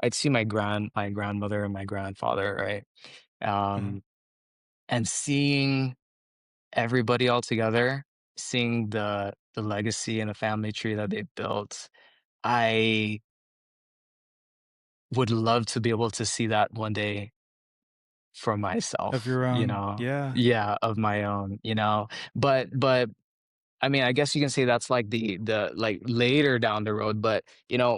[SPEAKER 2] I'd see my grandmother and my grandfather, right?
[SPEAKER 1] Mhm.
[SPEAKER 2] Um, and seeing everybody all together, seeing the legacy and the family tree that they've built, I would love to be able to see that one day for
[SPEAKER 1] Of
[SPEAKER 2] myself,
[SPEAKER 1] your own, yeah.
[SPEAKER 2] yeah, of my own, but I mean, I guess you can say that's like the like later down the road, but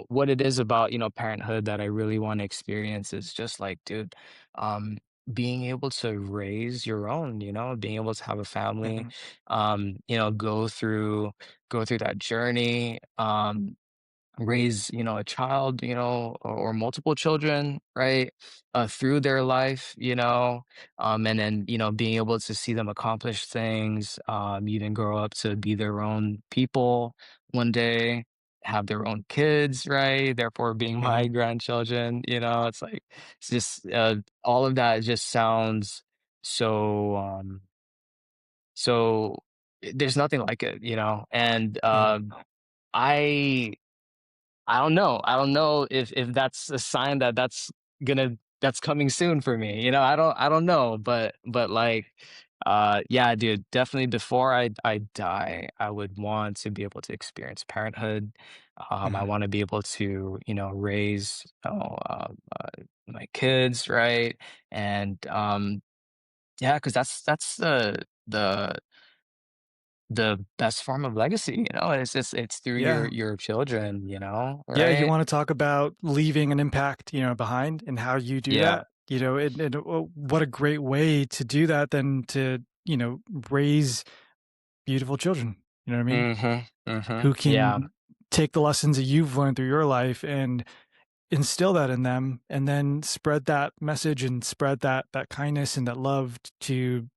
[SPEAKER 2] what it is about, parenthood that I really want to experience is just like, dude, um, being able to raise your own, being able to have a family,
[SPEAKER 1] Mhm.
[SPEAKER 2] go through that journey, raise a child or multiple children, right, through their life, and then being able to see them accomplish things, even grow up to be their own people one day, have their own kids, right, therefore being my
[SPEAKER 1] Mhm.
[SPEAKER 2] grandchildren. It's like it's just all of that just sounds so so there's nothing like it, and
[SPEAKER 1] Mhm.
[SPEAKER 2] I I don't know. I don't know if that's a sign that that's coming soon for me. I don't know, but yeah, dude, definitely before I die, I would want to be able to experience parenthood. I
[SPEAKER 1] Mhm.
[SPEAKER 2] want to be able to, raise my kids, right? And yeah, because that's the the best form of legacy, it's through your
[SPEAKER 1] Yeah.
[SPEAKER 2] your children,
[SPEAKER 1] Yeah, you
[SPEAKER 2] right?
[SPEAKER 1] wanna talk about leaving an impact, behind and how you do
[SPEAKER 2] Yeah.
[SPEAKER 1] that, and what a great way to do that than to, raise beautiful children, you know what I mean?
[SPEAKER 2] Mhm, mhm.
[SPEAKER 1] Who
[SPEAKER 2] Yeah.
[SPEAKER 1] can take the lessons that you've learned through your life and instill that in them and then spread that message and spread that kindness and that love to,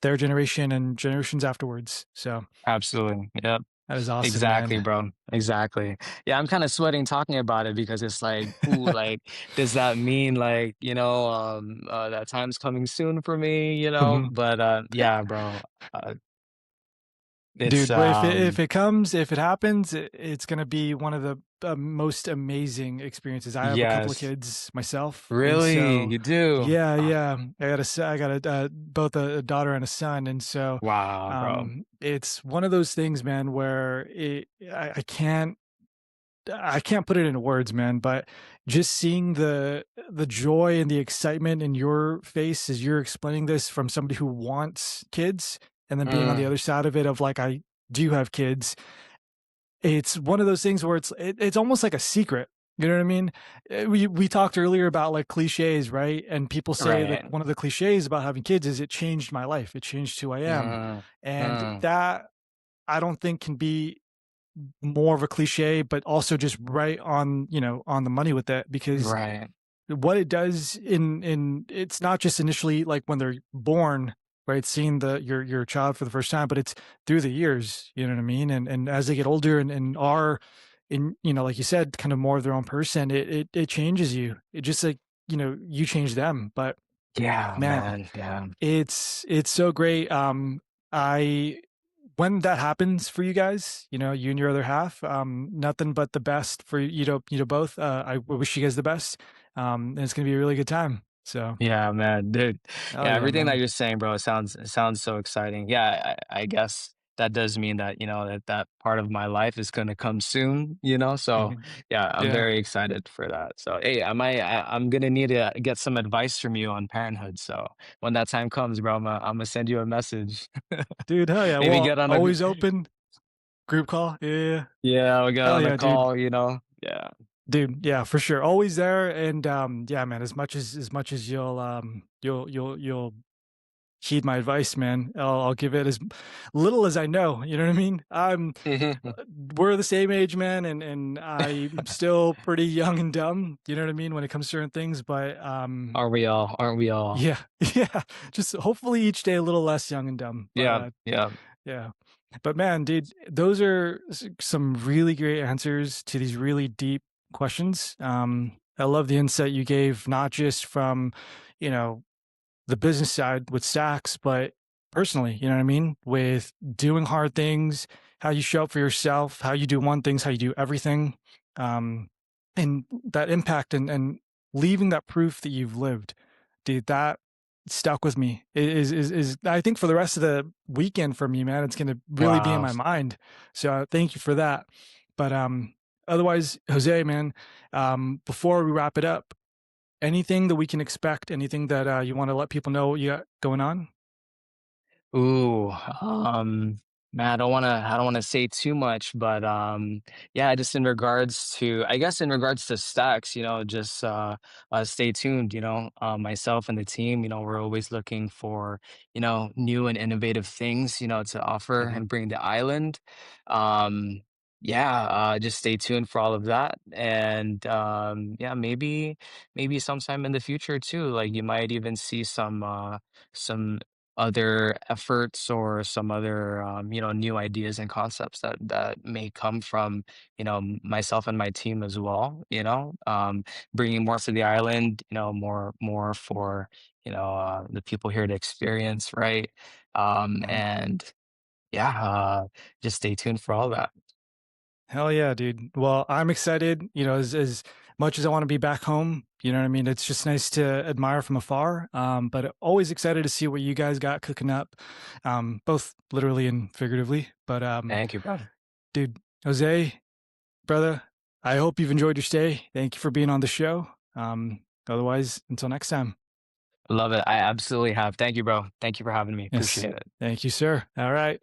[SPEAKER 1] their generation and generations afterwards. So
[SPEAKER 2] Absolutely. Yep.
[SPEAKER 1] that is awesome,
[SPEAKER 2] Exactly,
[SPEAKER 1] man.
[SPEAKER 2] bro. Exactly. Yeah, I'm kind of sweating talking about it because it's like, ooh, like, does that mean like, that time's coming soon for me, you know?
[SPEAKER 1] Mhm.
[SPEAKER 2] But yeah, bro. Uh, it's
[SPEAKER 1] Dude, but if it happens, it's gonna be one of the most amazing experiences. I have a couple of
[SPEAKER 2] yes.
[SPEAKER 1] kids myself, and
[SPEAKER 2] Really?
[SPEAKER 1] so
[SPEAKER 2] You do?
[SPEAKER 1] yeah,
[SPEAKER 2] Ah,
[SPEAKER 1] yeah, I got both a daughter and a son, and so
[SPEAKER 2] wow, bro.
[SPEAKER 1] it's one of those things, man, where I can't put it into words, man, but just seeing the joy and the excitement in your face as you're explaining this from somebody who wants kids, and then being on the
[SPEAKER 2] Mm,
[SPEAKER 1] other side of it of like I do have kids, it's one of those things where it's almost like a secret. You know what I mean? We talked earlier about like cliches, right? And people say like
[SPEAKER 2] right.
[SPEAKER 1] one of the cliches about having kids is it changed my life. It changed who I am.
[SPEAKER 2] Mm,
[SPEAKER 1] And
[SPEAKER 2] mm,
[SPEAKER 1] that I don't think can be more of a cliche, but also just right on, on the money with that because
[SPEAKER 2] right.
[SPEAKER 1] what it does in it's not just initially like when they're born, right? Seeing your child for the first time, but it's through the years, you know what I mean? And as they get older and are in, like you said, kind of more of their own person, it changes you. It just like, you change them. But
[SPEAKER 2] Yeah,
[SPEAKER 1] man,
[SPEAKER 2] man. Yeah.
[SPEAKER 1] it's so great. I when that happens for you guys, you and your other half, nothing but the best for both. I wish you guys the best. And it's gonna be a really good time. So,
[SPEAKER 2] Yeah, man, dude.
[SPEAKER 1] hell
[SPEAKER 2] Yeah,
[SPEAKER 1] yeah,
[SPEAKER 2] everything that
[SPEAKER 1] man.
[SPEAKER 2] you're saying, bro, it sounds so exciting. Yeah, I guess that does mean that, that part of my life is gonna come soon, you know? So,
[SPEAKER 1] Mhm.
[SPEAKER 2] yeah, I'm
[SPEAKER 1] Yeah,
[SPEAKER 2] very excited for that. So, hey, I'm gonna need to get some advice from you on parenthood. So, when that time comes, bro, I'm gonna send you a message.
[SPEAKER 1] dude. Hell yeah.
[SPEAKER 2] Maybe
[SPEAKER 1] Well,
[SPEAKER 2] get on a
[SPEAKER 1] always open group call. Yeah, yeah, yeah.
[SPEAKER 2] yeah, we'll get
[SPEAKER 1] Hell
[SPEAKER 2] on a
[SPEAKER 1] yeah, dude.
[SPEAKER 2] call, you know? Yeah.
[SPEAKER 1] Dude, yeah, for sure. Always there. And yeah, man. As much as you'll heed my advice, man. I'll give it as little as I know. You know what I mean? We're the same age, man, and I'm still pretty young and dumb. You know what I mean when it comes to certain things. But
[SPEAKER 2] Aren't we all? Aren't we all?
[SPEAKER 1] yeah, yeah. Just hopefully each day a little less young and dumb. But
[SPEAKER 2] Yeah, yeah.
[SPEAKER 1] yeah. But man, dude, those are some really great answers to these really deep questions. I love the insight you gave, not just from, you know, the business side with Stax, but personally, you know what I mean? With doing hard things, how you show up for yourself, how you do one things, how you do everything. Um, and that impact and leaving that proof that you've lived, dude, that stuck with me. It is I think for the rest of the weekend for me, man, it's gonna really be in
[SPEAKER 2] Wow.
[SPEAKER 1] my mind. So thank you for that. But otherwise, Jose, man, before we wrap it up, anything that we can expect? Anything that you want to let people know what you got going on?
[SPEAKER 2] Ooh, man, I don't wanna say too much, but yeah, just in regards to, I guess in regards to stacks, just stay tuned. Myself and the team, we're always looking for, new and innovative things, to offer
[SPEAKER 1] Mhm,
[SPEAKER 2] and bring the island. Um, yeah, just stay tuned for all of that. And yeah, maybe sometime in the future too, like you might even see some other efforts or some other new ideas and concepts that may come from myself and my team as well, bringing more to the island, more for the people here to experience, right?
[SPEAKER 1] mhm.
[SPEAKER 2] And yeah, just stay tuned for all that.
[SPEAKER 1] Hell yeah, dude. Well, I'm excited, as much as I want to be back home, you know what I mean? It's just nice to admire from afar. But always excited to see what you guys got cooking up, both literally and figuratively. But
[SPEAKER 2] Thank you, bro.
[SPEAKER 1] dude, Jose, brother, I hope you've enjoyed your stay. Thank you for being on the show. Otherwise, until next time.
[SPEAKER 2] Love it. I absolutely have. Thank you, bro. Thank you for having me.
[SPEAKER 1] Yes.
[SPEAKER 2] Appreciate it.
[SPEAKER 1] Thank you, sir. All right.